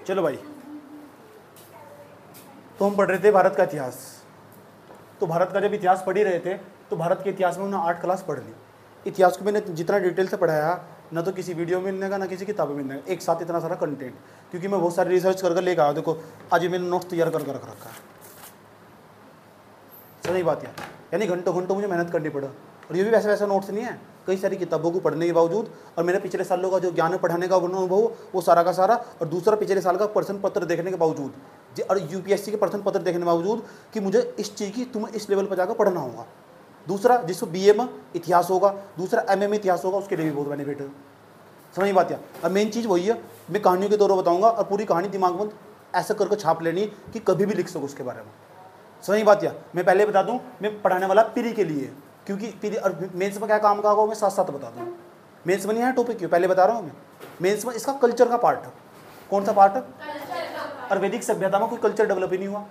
चलो भाई, तो हम पढ़ रहे थे भारत का इतिहास। तो भारत का जब इतिहास पढ़ ही रहे थे तो भारत के इतिहास में हमने 8 क्लास पढ़ ली। इतिहास को मैंने जितना डिटेल से पढ़ाया, ना तो किसी वीडियो में मिलने का, ना किसी किताब में मिलने का, एक साथ इतना सारा कंटेंट, क्योंकि मैं बहुत सारी रिसर्च कर लेकर आया। देखो आज मैंने नोट्स तैयार कर रख रखा है। सही बात है, यानी घंटों घंटों मुझे मेहनत करनी पड़ा। और ये भी वैसे वैसा नोट्स नहीं है, कई सारी किताबों को पढ़ने के बावजूद और मेरे पिछले सालों का जो ज्ञान पढ़ाने का अनुभव वो सारा का सारा, और दूसरा पिछले साल का प्रश्न पत्र देखने के बावजूद और यूपीएससी के प्रश्न पत्र देखने के बावजूद कि मुझे इस चीज़ की तुम्हें इस लेवल पर जाकर पढ़ना होगा। दूसरा जिसको बीए में इतिहास होगा, दूसरा एमए में इतिहास होगा, उसके लिए भी बहुत बेनिफिट है। समझ बात है। और मेन चीज़ वही है, मैं कहानियों के तौर पर बताऊंगा और पूरी कहानी दिमाग में ऐसा करके छाप लेनी कि कभी भी लिख सको उसके बारे में। समझ बात है। मैं पहले बता दूं, मैं पढ़ाने वाला पीरी के लिए, क्योंकि पीरी और मेंस में क्या काम का होगा मैं साथ साथ बता दूँ। मेंस में नहीं है टॉपिक, क्यों पहले बता रहा हूँ मैं। मेंस में इसका कल्चर का पार्ट है। कौन सा पार्ट है? और वैदिक सभ्यता में कोई कल्चर डेवलप ही नहीं हुआ।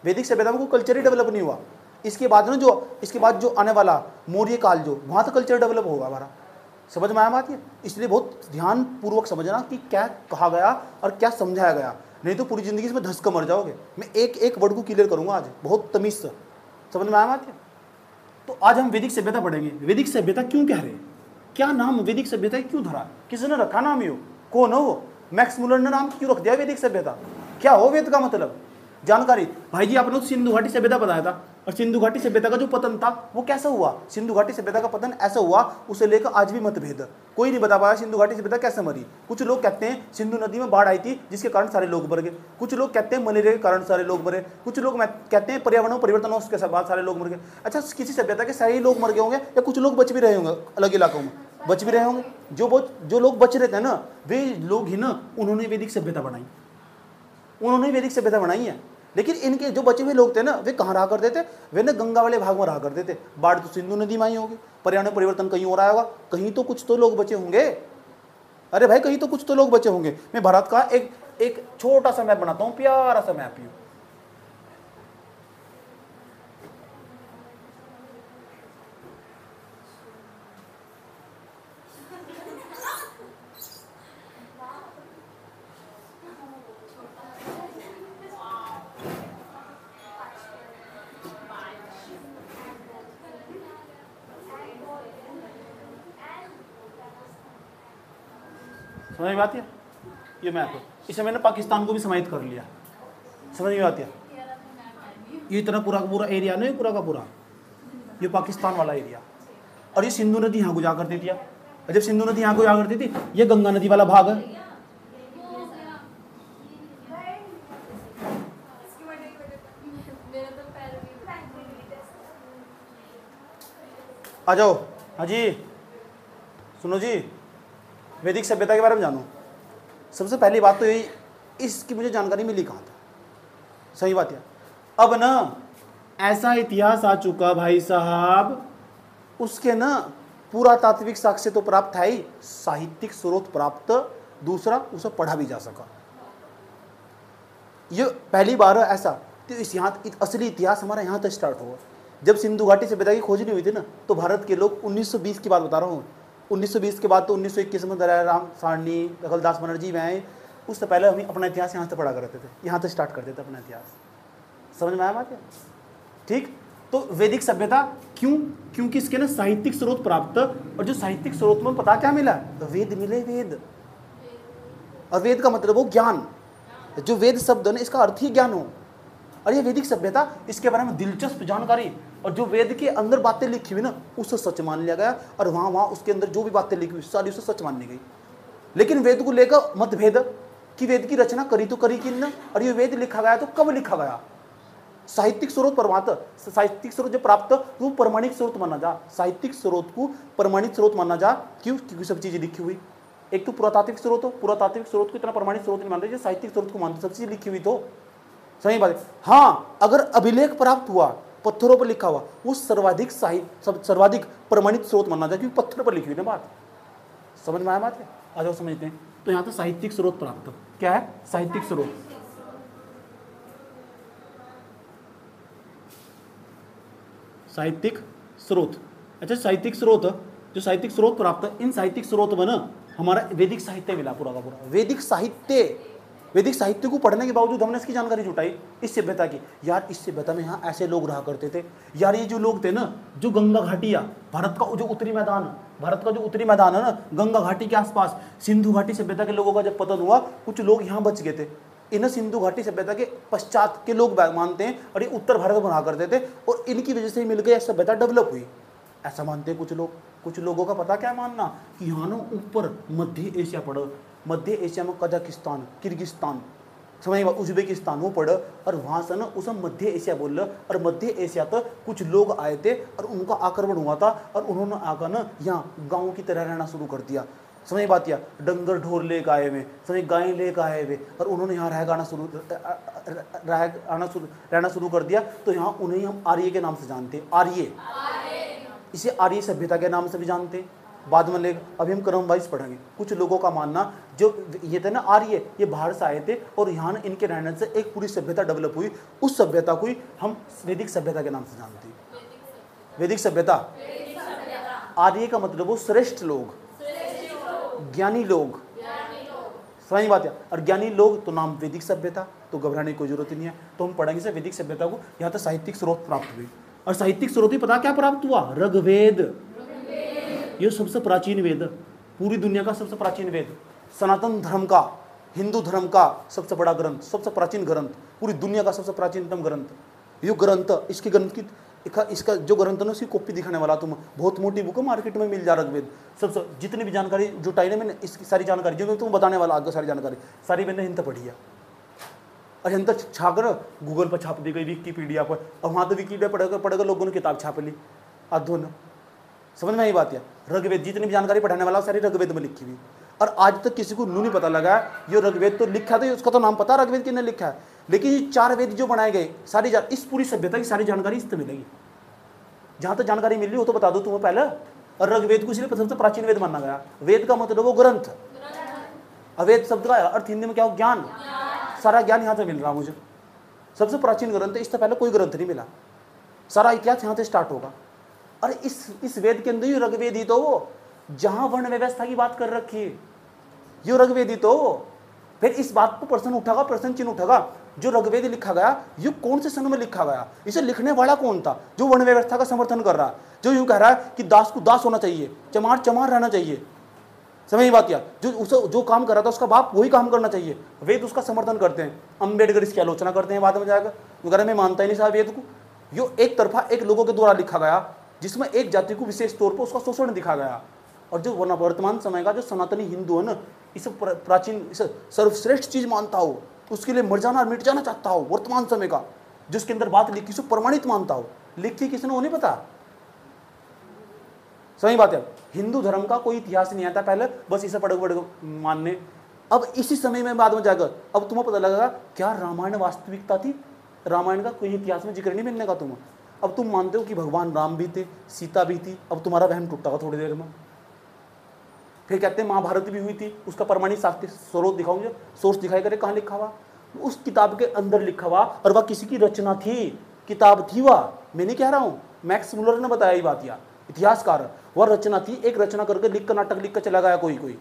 वैदिक सभ्यता में कोई कल्चर ही डेवलप नहीं हुआ। इसके बाद ना इसके बाद जो आने वाला मौर्य काल, जो वहाँ तो कल्चर डेवलप होगा हमारा। समझ में आया बात ये? इसलिए बहुत ध्यान पूर्वक समझना कि क्या कहा गया और क्या समझाया गया, नहीं तो पूरी जिंदगी इसमें धंस कर मर जाओगे। मैं एक एक वर्ड को क्लियर करूंगा आज बहुत तमीज से। समझ में आया बात ये? तो आज हम वैदिक सभ्यता पढ़ेंगे। वैदिक सभ्यता क्यों कह रहे हैं, क्या नाम वैदिक सभ्यता क्यों धरा, किसने रखा नाम यो, कौन हो वो? मैक्स मुलर ने नाम क्यों रख दिया वैदिक सभ्यता? क्या हो वेद का मतलब? जानकारी भाई जी, आपने तो सिंधु घाटी सभ्यता बताया था, और सिंधु घाटी सभ्यता का जो पतन था वो कैसा हुआ? सिंधु घाटी सभ्यता का पतन ऐसा हुआ, उसे लेकर आज भी मतभेद। कोई नहीं बता पाया सिंधु घाटी सभ्यता कैसे मरी। कुछ लोग कहते हैं सिंधु नदी में बाढ़ आई थी जिसके कारण सारे लोग मर गए, कुछ लोग कहते हैं मलेरिया के कारण सारे लोग मरे, कुछ लोग कहते हैं पर्यावरण परिवर्तन उसके बाद सारे लोग मर गए। अच्छा, किसी सभ्यता के सारे लोग मर गए होंगे या कुछ लोग बच भी रहे होंगे? अलग इलाकों में बच भी रहे होंगे। जो लोग बच रहे थे ना, वे लोग ही ना उन्होंने वैदिक सभ्यता बनाई, उन्होंने वैदिक सभ्यता बनाई है। लेकिन इनके जो बचे हुए लोग थे ना, वे कहाँ रहा करते थे? वे ना गंगा वाले भाग में रहा करते थे। बाढ़ तो सिंधु नदी में आई होगी, पर्यावरण परिवर्तन कहीं हो रहा होगा, कहीं तो कुछ तो लोग बचे होंगे। अरे भाई, कहीं तो कुछ तो लोग बचे होंगे। मैं भारत का एक छोटा सा मैप बनाता हूँ, प्यारा सा मैप। समझ में आती है? ये मैप है, इसे मैंने पाकिस्तान को भी समाहित कर लिया। समझ में आती है? ये इतना पूरा का पूरा एरिया नहीं, पूरा का पूरा ये पाकिस्तान वाला एरिया। और ये सिंधु नदी यहाँ को जा करती थी। और जब सिंधु नदी यहाँ को जा करती थी, ये गंगा नदी वाला भाग है। आ जाओ। हाँ जी, सुनो जी, वैदिक सभ्यता के बारे में जानो। सबसे पहली बात तो यही, इसकी मुझे जानकारी मिली कहाँ था। सही बात है। अब ना ऐसा इतिहास आ चुका भाई साहब, उसके ना पुरातात्विक साक्ष्य तो प्राप्त है ही, साहित्यिक स्रोत प्राप्त, दूसरा उसे पढ़ा भी जा सका। ये पहली बार है ऐसा। तो इस यहाँ असली इतिहास हमारा यहाँ तक स्टार्ट हुआ। जब सिंधु घाटी सभ्यता की खोज नहीं हुई थी ना, तो भारत के लोग 1920 की बात बता रहा हूँ, 1920 के बाद तो 1921 में दयाराम सारणी, दखलदास बनर्जी में आए। उससे पहले हम अपना इतिहास यहाँ से पढ़ा करते थे, यहाँ से स्टार्ट करते थे अपना इतिहास। समझ में आया बात है? ठीक। तो वैदिक सभ्यता क्यों? क्योंकि इसके ना साहित्यिक स्रोत प्राप्त, और जो साहित्यिक स्रोत में पता क्या मिला? वेद मिले। वेद, और वेद का मतलब हो ज्ञान। जो वेद शब्द है ना, इसका अर्थ ही ज्ञान हो। और ये वैदिक सभ्यता, इसके बारे में दिलचस्प जानकारी, और जो वेद के अंदर बातें लिखी हुई ना, उससे सच मान लिया गया। और वहाँ उसके अंदर जो भी बातें लिखी हुई सारी उससे सच माननी गई। लेकिन वेद को लेकर मतभेद कि वेद की रचना करी तो करी कि न, और ये वेद लिखा गया तो कब लिखा गया? साहित्यिक स्रोत परमात्म, साहित्यिक स्रोत जो प्राप्त वो प्रमाणिक स्रोत माना जा। साहित्यिक स्रोत को प्रमाणिक स्रोत माना जा। क्यों? क्योंकि सब चीजें लिखी हुई। एक तो पुरातात्विक स्रोत हो, पुरातात्विक स्रोत को इतना प्रमाणिक स्रोत नहीं मानते, साहित्यिक स्रोत को मानते, सब चीज लिखी हुई तो। सही बात है। हाँ, अगर अभिलेख प्राप्त हुआ, पत्थरों पर लिखा हुआ, वो सर्वाधिक सर्वाधिक प्रमाणित स्रोत माना जाए, क्योंकि पत्थर पर लिखी हुई ना बात। समझ में आया बात है? आ जाओ समझते हैं। तो यहाँ तो साहित्यिक स्रोत प्राप्त क्या है? साहित्यिक स्रोत। साहित्यिक स्रोत। अच्छा, साहित्यिक स्रोत, जो साहित्यिक स्रोत प्राप्त, इन साहित्यिक स्रोत में ना हमारा वैदिक साहित्य मिला पूरा का पूरा। वैदिक साहित्य, वैदिक साहित्य को पढ़ने के बावजूद हमने इसकी जानकारी जुटाई इस सभ्यता की। यार इस सभ्यता में यहाँ ऐसे लोग रहा करते थे। यार ये जो लोग थे ना, जो गंगा घाटिया, भारत का जो उत्तरी मैदान, भारत का जो उत्तरी मैदान है ना, गंगा घाटी के आसपास सिंधु घाटी सभ्यता के लोगों का जब पतन हुआ, कुछ लोग यहाँ बच गए थे। इन सिंधु घाटी सभ्यता के पश्चात के लोग मानते हैं और ये उत्तर भारत में रहा करते थे और इनकी वजह से मिल गई सभ्यता डेवलप हुई, ऐसा मानते हैं कुछ लोग। कुछ लोगों का पता क्या मानना कि यहाँ ना ऊपर मध्य एशिया पड़ा, मध्य एशिया में कजाकिस्तान, किर्गिस्तान, समझ उज्बेकिस्तान वो पड़ा और वहाँ से ना उसे मध्य एशिया बोल रहा। और मध्य एशिया तक कुछ लोग आए थे और उनका आक्रमण हुआ था और उन्होंने आकर ना यहाँ गाँव की तरह रहना शुरू कर दिया। समझ बात या डंगर ढोर लेकर आए हुए, समझ गाय लेकर आए हुए और उन्होंने यहाँ रहना शुरू कर दिया। तो यहाँ उन्हें हम आर्य के नाम से जानते हैं, आर्य, इसे आर्य सभ्यता के नाम से भी जानते हैं। बाद में लेकर अभी हम क्रम वाइज पढ़ेंगे। कुछ लोगों का मानना जो ये थे ना आर्य, ये बाहर से आए थे और यहाँ इनके रहने से एक पूरी सभ्यता डेवलप हुई। उस सभ्यता को ही हम वैदिक सभ्यता के नाम से जानते हैं। वैदिक सभ्यता, आर्य का मतलब वो श्रेष्ठ लोग, ज्ञानी लोग, समझ बात है। और ज्ञानी लोग तो नाम वैदिक सभ्यता, तो घबराने की कोई जरूरत ही नहीं है। तो हम पढ़ेंगे से वैदिक सभ्यता को यहाँ तक साहित्यिक स्रोत प्राप्त हुए। और साहित्यिक स्रोत ही पता क्या प्राप्त हुआ? ऋग्वेद, ये सबसे प्राचीन वेद, पूरी दुनिया का सबसे प्राचीन वेद, सनातन धर्म का, हिंदू धर्म का सबसे बड़ा ग्रंथ, सबसे प्राचीन ग्रंथ, पूरी दुनिया का सबसे प्राचीनतम ग्रंथ। ये ग्रंथ, इसके ग्रंथ की इसका जो ग्रंथ है उसकी कॉपी दिखाने वाला तुम, बहुत मोटी बुक है, मार्केट में मिल जा ऋग्वेद। सबसे जितनी भी जानकारी जुटाई ना मैंने, इसकी सारी जानकारी जो मैं तुम बताने वाला आगे सारी जानकारी सारी मैंने हिंद पढ़ी है। और हिंद छाकर गूगल पर छाप दी गई, विकीपीडिया पर, और वहाँ तो विकीपीडिया पढ़कर लोगों ने किताब छाप ली अधो ने। समझ में आई बात या? ऋग्वेद जितनी भी जानकारी पढ़ाने वाला सारी ऋग्वेद में लिखी हुई। और आज तक किसी को नहीं पता लगा ये ऋग्वेद तो लिखा था, उसका तो नाम पता ऋग्वेद किसने लिखा है, लेकिन ये 4 वेद जो बनाए गए सारी इस पूरी सभ्यता की सारी जानकारी इससे मिलेगी। जहाँ तक जानकारी मिल रही हो तो बता दो तुम्हें पहले। और ऋग्वेद को इसलिए सबसे प्राचीन वेद माना गया। वेद का मतलब वो ग्रंथ, अवेद शब्द का अर्थ हिंदी में क्या हो? ज्ञान। सारा ज्ञान यहाँ से मिल रहा मुझे, सबसे प्राचीन ग्रंथ है, इससे पहले कोई ग्रंथ नहीं मिला। सारा इतिहास यहाँ से स्टार्ट होगा। और इस वेद के अंदर ही ऋग्वेद ही तो वो जहां वर्ण व्यवस्था की बात कर रखी है, ये ऋग्वेद ही तो। फिर इस बात को प्रश्न चिन्ह उठागा, जो ऋग्वेद लिखा गया ये कौन से सन में लिखा गया, इसे लिखने वाला कौन था जो वर्ण व्यवस्था का समर्थन कर रहा है, जो यूं कह रहा है कि दास को दास होना चाहिए, चमार चमार रहना चाहिए। समझ बात या? जो काम कर रहा था उसका बाप वही काम करना चाहिए। वेद उसका समर्थन करते हैं, अम्बेडकर इसकी आलोचना करते हैं बाद में जाकर, वगैरह मैं मानता ही नहीं साहब वेद को। यो एक तरफा एक लोगों के द्वारा लिखा गया जिसमें एक जाति को विशेष तौर पर उसका शोषण दिखा गया। और जो वर्तमान समय का जो सनातनी हिंदू है ना, इसे प्राचीन, इसे सर्वश्रेष्ठ चीज मानता हो, उसके लिए मर जाना मिट जाना चाहता हो, वर्तमान समय का जिसके अंदर बात लिखी उसे प्रमाणित मानता हो, लिखी किसने वो नहीं पता। सही बात है। हिंदू धर्म का कोई इतिहास नहीं आता पहले, बस इसे पढ़ मानने। अब इसी समय में बाद में जाकर अब तुम्हें पता लगेगा क्या रामायण वास्तविकता थी, रामायण का कोई इतिहास में जिक्र नहीं मिलने का तुम्हें। अब तुम मानते हो कि भगवान राम भी थे, सीता भी थी, अब तुम्हारा वहम टूटेगा थोड़ी देर में। फिर कहते हैं महाभारत भी हुई थी, उसका प्रमाणित साक्ष्य स्रोत दिखाऊंगे, सोर्स दिखाई करे कहाँ लिखा हुआ, उस किताब के अंदर लिखा हुआ, और वह किसी की रचना थी, किताब थी वह, मैं नहीं कह रहा हूँ, मैक्स मुलर ने बताया ये बात, या इतिहासकार, वह रचना थी, एक रचना करके लिख कर नाटक लिख कर चला गया कोई।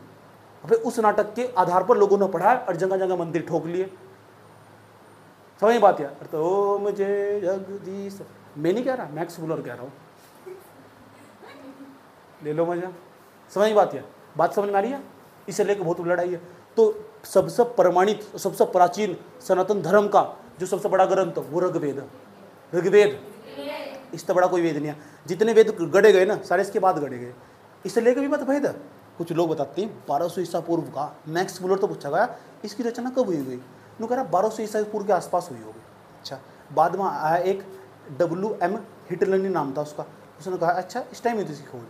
फिर उस नाटक के आधार पर लोगों ने पढ़ा और जगह जगह मंदिर ठोक लिए। समझ बात यार? तो मुझे जगदीश, मैं नहीं कह रहा, मैक्स मुलर कह रहा हूँ, ले लो मजा। समझ बात यार? बात समझ में आ रही है? इसे लेकर बहुत लड़ाई है। तो सबसे प्रमाणित, सबसे प्राचीन सनातन धर्म का जो सबसे बड़ा ग्रंथ वो ऋग्वेद। ऋग्वेद इससे बड़ा कोई वेद नहीं है। जितने वेद गढ़े गए ना सारे इसके बाद गढ़े गए। इसे लेकर भी मतभेद है। कुछ लोग बताते हैं 1200 ईसा पूर्व का, मैक्स मुलर तो पूछा गया इसकी रचना कब हुई गई, नु कह रहा 1200 ईसा पूर्व के आसपास हुई होगी। अच्छा, बाद में आया एक WM हिटलर नाम था उसका, उसने कहा अच्छा इस टाइम हुई थी इसकी खोज।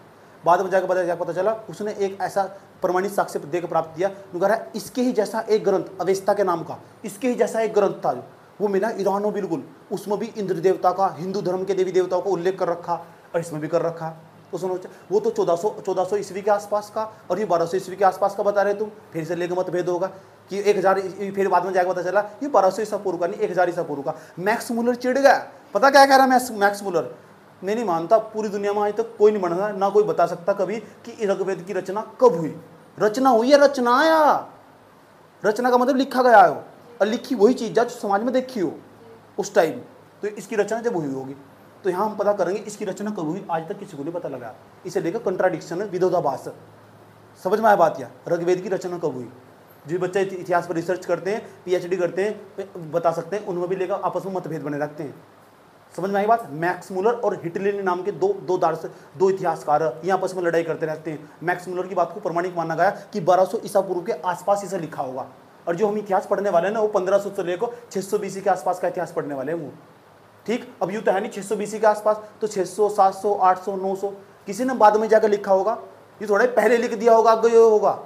बाद में जाकर पता चला उसने एक ऐसा प्रमाणित साक्ष्य देकर प्राप्त किया, कह रहा इसके ही जैसा एक ग्रंथ अवेस्ता के नाम का, इसके ही जैसा एक ग्रंथ था वो मिला ईरान में, बिल्कुल उसमें भी इंद्र देवता का, हिंदू धर्म के देवी देवताओं का उल्लेख कर रखा और इसमें भी कर रखा। तो सुनो, वो तो 1400 ईस्वी के आसपास का और ये 1200 ईस्वी के आसपास का बता रहे तुम। फिर से लेकर मतभेद होगा कि 1000, फिर बाद में जाकर पता चला ये 1200 ईसा पूर्व का नहीं 1000 ईसा पूर्व का। मैक्स मुलर चिढ़ गया, पता क्या कह रहा है मैक्स मुलर, मैं नहीं मानता पूरी दुनिया में आज तक कोई नहीं बना ना कोई बता सकता कभी कि ऋग्वेद की रचना कब हुई। रचना हुई है, रचना आया, रचना का मतलब लिखा गया है, और लिखी वही चीज़ जो समाज में देखी हो उस टाइम, तो इसकी रचना जब हुई होगी। तो यहाँ हम पता करेंगे इसकी रचना कब हुई, आज तक किसी को नहीं पता लगा। इसे लेकर कंट्राडिक्शन, विरोधाभास, समझ में आया बात? या ऋग्वेद की रचना कब हुई? जो बच्चे इतिहास पर रिसर्च करते हैं, पीएचडी करते हैं, बता सकते हैं, उनमें भी लेकर आपस में मतभेद बने रखते हैं। समझ में आई बात? मैक्स मुलर और हिटलर नाम के दो इतिहासकार ये आपस में लड़ाई करते रहते हैं। मैक्स मुलर की बात को प्रमाणिक माना गया कि 1200 ईसा पूर्व के आसपास इसे लिखा होगा, और जो हम इतिहास पढ़ने वाले हैं ना वो 1500 से लेकर 600 बीसी के आसपास का इतिहास पढ़ने वाले हैं वो। ठीक, अब यूँ तो है नहीं 600 बीसी के आसपास, तो 600, 700, 800, 900 किसी ने बाद में जाकर लिखा होगा, ये थोड़ा पहले लिख दिया होगा, आगे होगा,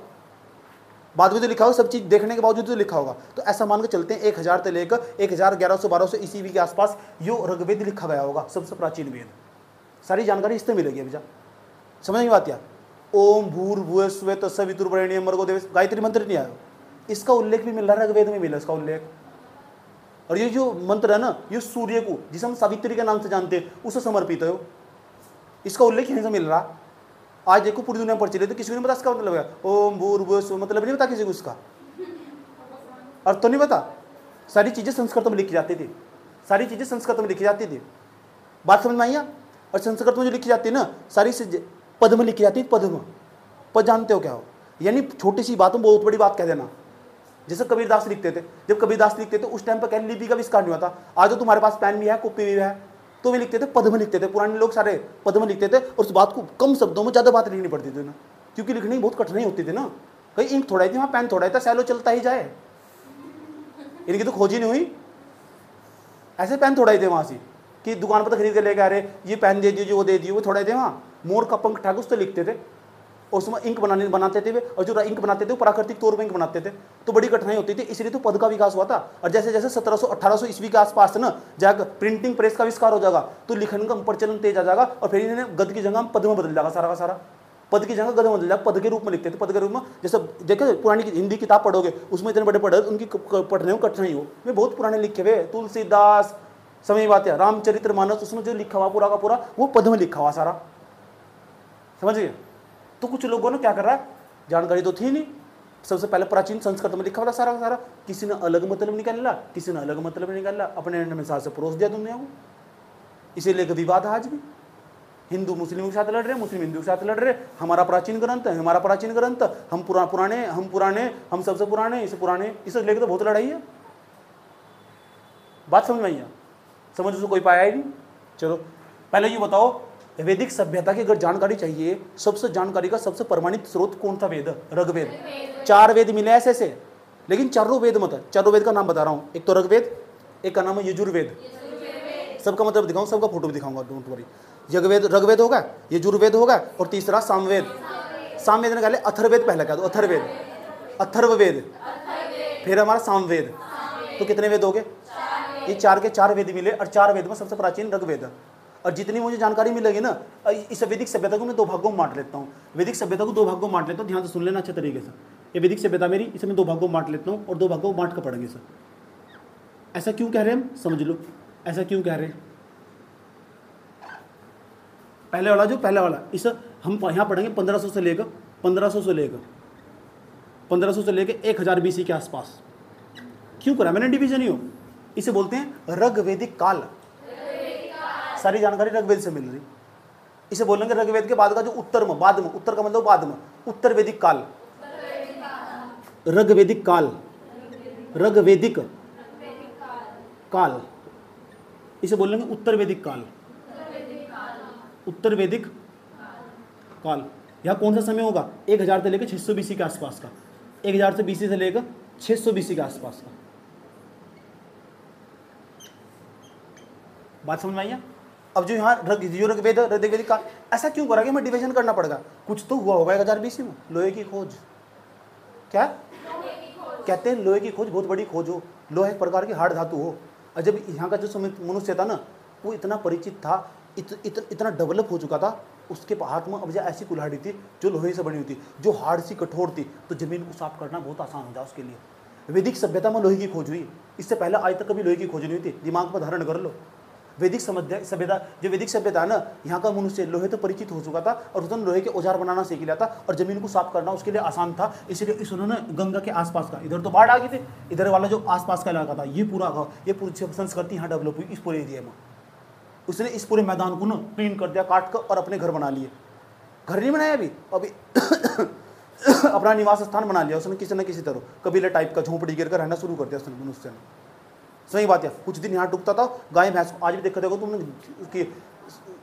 बाद में तो लिखा होगा, सब चीज़ देखने के बावजूद तो लिखा होगा। तो ऐसा मान के चलते हैं 1000 से लेकर 1100-1200 ईस्वी के आसपास यो ऋग्वेद लिखा गया होगा, सबसे प्राचीन वेद। सारी जानकारी इससे मिलेगी भैया, समझ नहीं बात? क्या ओम भूर्भुवस्सुः तत्सवितुर्वरेण्यं भर्गो देवस्य, गायत्री मंत्र नहीं आया, इसका उल्लेख भी मिल रहा है ऋग्वेद में, मिला इसका उल्लेख। और ये जो मंत्र है ना, ये सूर्य को, जिसे हम सावित्री के नाम से जानते हैं, उसे समर्पित है, इसका उल्लेख यहीं से मिल रहा। आज देखो पूरी दुनिया पर चले तो किसी को नहीं पता इसका मतलब है ओम भूर्भुवस्सुः, मतलब नहीं पता किसी को, इसका अर्थ तो नहीं पता। सारी चीजें संस्कृत में लिखी जाती थी, सारी चीजें संस्कृत में लिखी जाती थी, बात समझ में आई? और संस्कृत में जो लिखी जाती है ना, सारी पद में लिखी जाती है। पद जानते हो क्या हो? यानी छोटी सी बात में बहुत बड़ी बात कह देना। जैसे कबीरदास लिखते थे, जब कबीरदास लिखते थे उस टाइम पर क्या लिपि का विस्तार नहीं होता। आज तो तुम्हारे पास पेन भी है, कॉपी भी है, तो वे लिखते थे पद में लिखते थे। पुराने लोग सारे पद में लिखते थे, और उस बात को कम शब्दों में ज़्यादा बात लिखनी पड़ती थी ना, क्योंकि लिखने की बहुत कठिनाई होती थी ना। कहीं इंक थोड़ा ही थी, वहाँ पेन थोड़ा ही था, सैलो चलता ही जाए, इनकी तो खोज ही नहीं हुई। ऐसे पेन थोड़ा ही थे वहाँ से कि दुकान पर तो खरीद के लेके आ रहे, ये पेन दे दीजिए, वो दे दीजिए, वो थोड़ा ही थे। वहाँ मोर का पंख उठा के उससे लिखते थे, और उसमें इंक बनाते थे वे, और जो इंक बनाते थे वो प्राकृतिक तौर पर इंक बनाते थे, तो बड़ी कठिनाई होती थी। इसलिए तो पद का विकास हुआ था। और जैसे जैसे 1700-1800 ईस्वी के आसपास ना जाकर प्रिंटिंग प्रेस का विस्तार हो जाएगा, तो लिखन का प्रचलन तेज आ जाएगा, और फिर इन्होंने गद की जगह पद में बदल जाएगा, सारा का सारा पद की जगह गद में बदल जाएगा। पद के रूप में लिखते थे, पद के रूप में। जैसे देखो पुरानी हिंदी किताब पढ़ोगे, उसमें इतने बड़े पढ़े, उनकी पढ़ने में कठिनाई हो, वे बहुत पुराने लिखे हुए, तुलसीदास, समय बात है, रामचरितमानस, उसमें जो लिखा हुआ पूरा का पूरा वो पद में लिखा हुआ सारा, समझिए। तो कुछ लोगों ने क्या कर रहा है, जानकारी तो थी नहीं, सबसे पहले प्राचीन संस्कृत में लिखा हुआ सारा का सारा, किसी ने अलग मतलब निकाला, किसी ने अलग मतलब निकाला, अपने अनुसार से परोस दिया दुनिया को। इसीलिए विवाद आज भी, हिंदू मुस्लिम के साथ लड़ रहे, मुस्लिम हिंदू के साथ लड़ रहे, हमारा प्राचीन ग्रंथ है, हमारा प्राचीन ग्रंथ, हम पुराने, हम सबसे पुराने, इसे लेकर तो बहुत लड़ाई है। बात समझ में आई? समझ उसको कोई पाया ही नहीं। चलो पहले ये बताओ, वैदिक सभ्यता की अगर जानकारी चाहिए, सबसे जानकारी का सबसे प्रमाणित स्रोत कौन था? वेद, ऋग्वेद। 4 वेद मिले ऐसे, लेकिन चारों वेद मत, चारों वेद का नाम बता रहा हूँ। एक तो ऋग्वेद, एक का नाम है यजुर्वेद, सबका मतलब दिखाऊं, सबका फोटो भी दिखाऊंगा, डोंट वरी। ऋग्वेद होगा, यजुर्वेद होगा, और तीसरा सामवेद। सामवेद ने कहा अथर्ववेद पहले कह दो, अथर्ववेद, फिर हमारा सामवेद। तो कितने वेद हो गए? ये 4 के 4 वेद मिले, और 4 वेद में सबसे प्राचीन ऋग्वेद। और जितनी मुझे जानकारी मिलेगी ना, इस वैदिक सभ्यता को मैं 2 भागों में बांट लेता हूँ। वैदिक सभ्यता को 2 भागों में बांट लेता हूँ, ध्यान से सुन लेना अच्छे तरीके से। ये वैदिक सभ्यता मेरी, इसे मैं 2 भागों में बांट लेता हूँ, और 2 भागों में बांट कर पढ़ेंगे सर। ऐसा क्यों कह रहे हैं हम, समझ लो ऐसा क्यों कह रहे हैं। पहले वाला इस हम यहाँ पढ़ेंगे 1500 से लेकर 1000 BC के आसपास। क्यों करा मैंने डिवीजन ही हो, इसे बोलते हैं ऋग्वेदिक काल। सारी जानकारी ऋग्वेद से मिल रही। इसे बोलेंगे ऋग्वेद के बाद का जो उत्तर का मतलब बाद में, उत्तर वैदिक काल, ऋग्वेदिक काल, इसे बोलेंगे उत्तर वैदिक काल। यहाँ कौन सा समय होगा? 1000 से लेकर 600 BC के आसपास का, 1000 से BC से लेकर 600 BC के आसपास का। बात समझ में आई? अब जो यहाँ ऋग्वेद का ऐसा क्यों करा कि मैं डिवीजन करना पड़ेगा? कुछ तो हुआ होगा 1000 BC में। लोहे की खोज, क्या कहते हैं? लोहे की खोज बहुत बड़ी खोज हो, लोहा एक प्रकार की हार्ड धातु हो। और जब यहाँ का जो मनुष्य था ना, वो इतना परिचित था, इतना डेवलप हो चुका था, उसके हाथ में अब ऐसी कुल्हाड़ी थी जो लोहे से बनी हुई थी, जो हार्ड सी कठोर थी, तो जमीन को साफ करना बहुत आसान हो जाए उसके लिए। वैदिक सभ्यता में लोहे की खोज हुई, इससे पहले आज तक कभी लोहे की खोज नहीं हुई थी। दिमाग पर धारण कर लो, वैदिक सभ्यता, जो वैदिक सभ्यता है ना, यहाँ का मनुष्य लोहे तो परिचित हो चुका था और उसने लोहे के औजार बनाना सीख लिया था और जमीन को साफ करना उसके लिए आसान था। इसलिए इन्होंने गंगा के आसपास का, इधर तो बाढ़ आ गई थी, इधर वाला जो आसपास का इलाका था ये पूरी संस्कृति यहाँ डेवलप हुई इस पूरे एरिया में। उसने इस पूरे मैदान को ना क्लीन कर दिया, काट कर, और अपने घर बना लिए। घर नहीं बनाया अभी अपना निवास स्थान बना लिया उसने किसी न किसी तरह, कबीले टाइप का झोंपड़ी गिर कर रहना शुरू कर दिया उसने, मनुष्य ने। सही बात है। कुछ दिन यहाँ डूबता था, गाय भैंस, आज भी देखते हो तुमने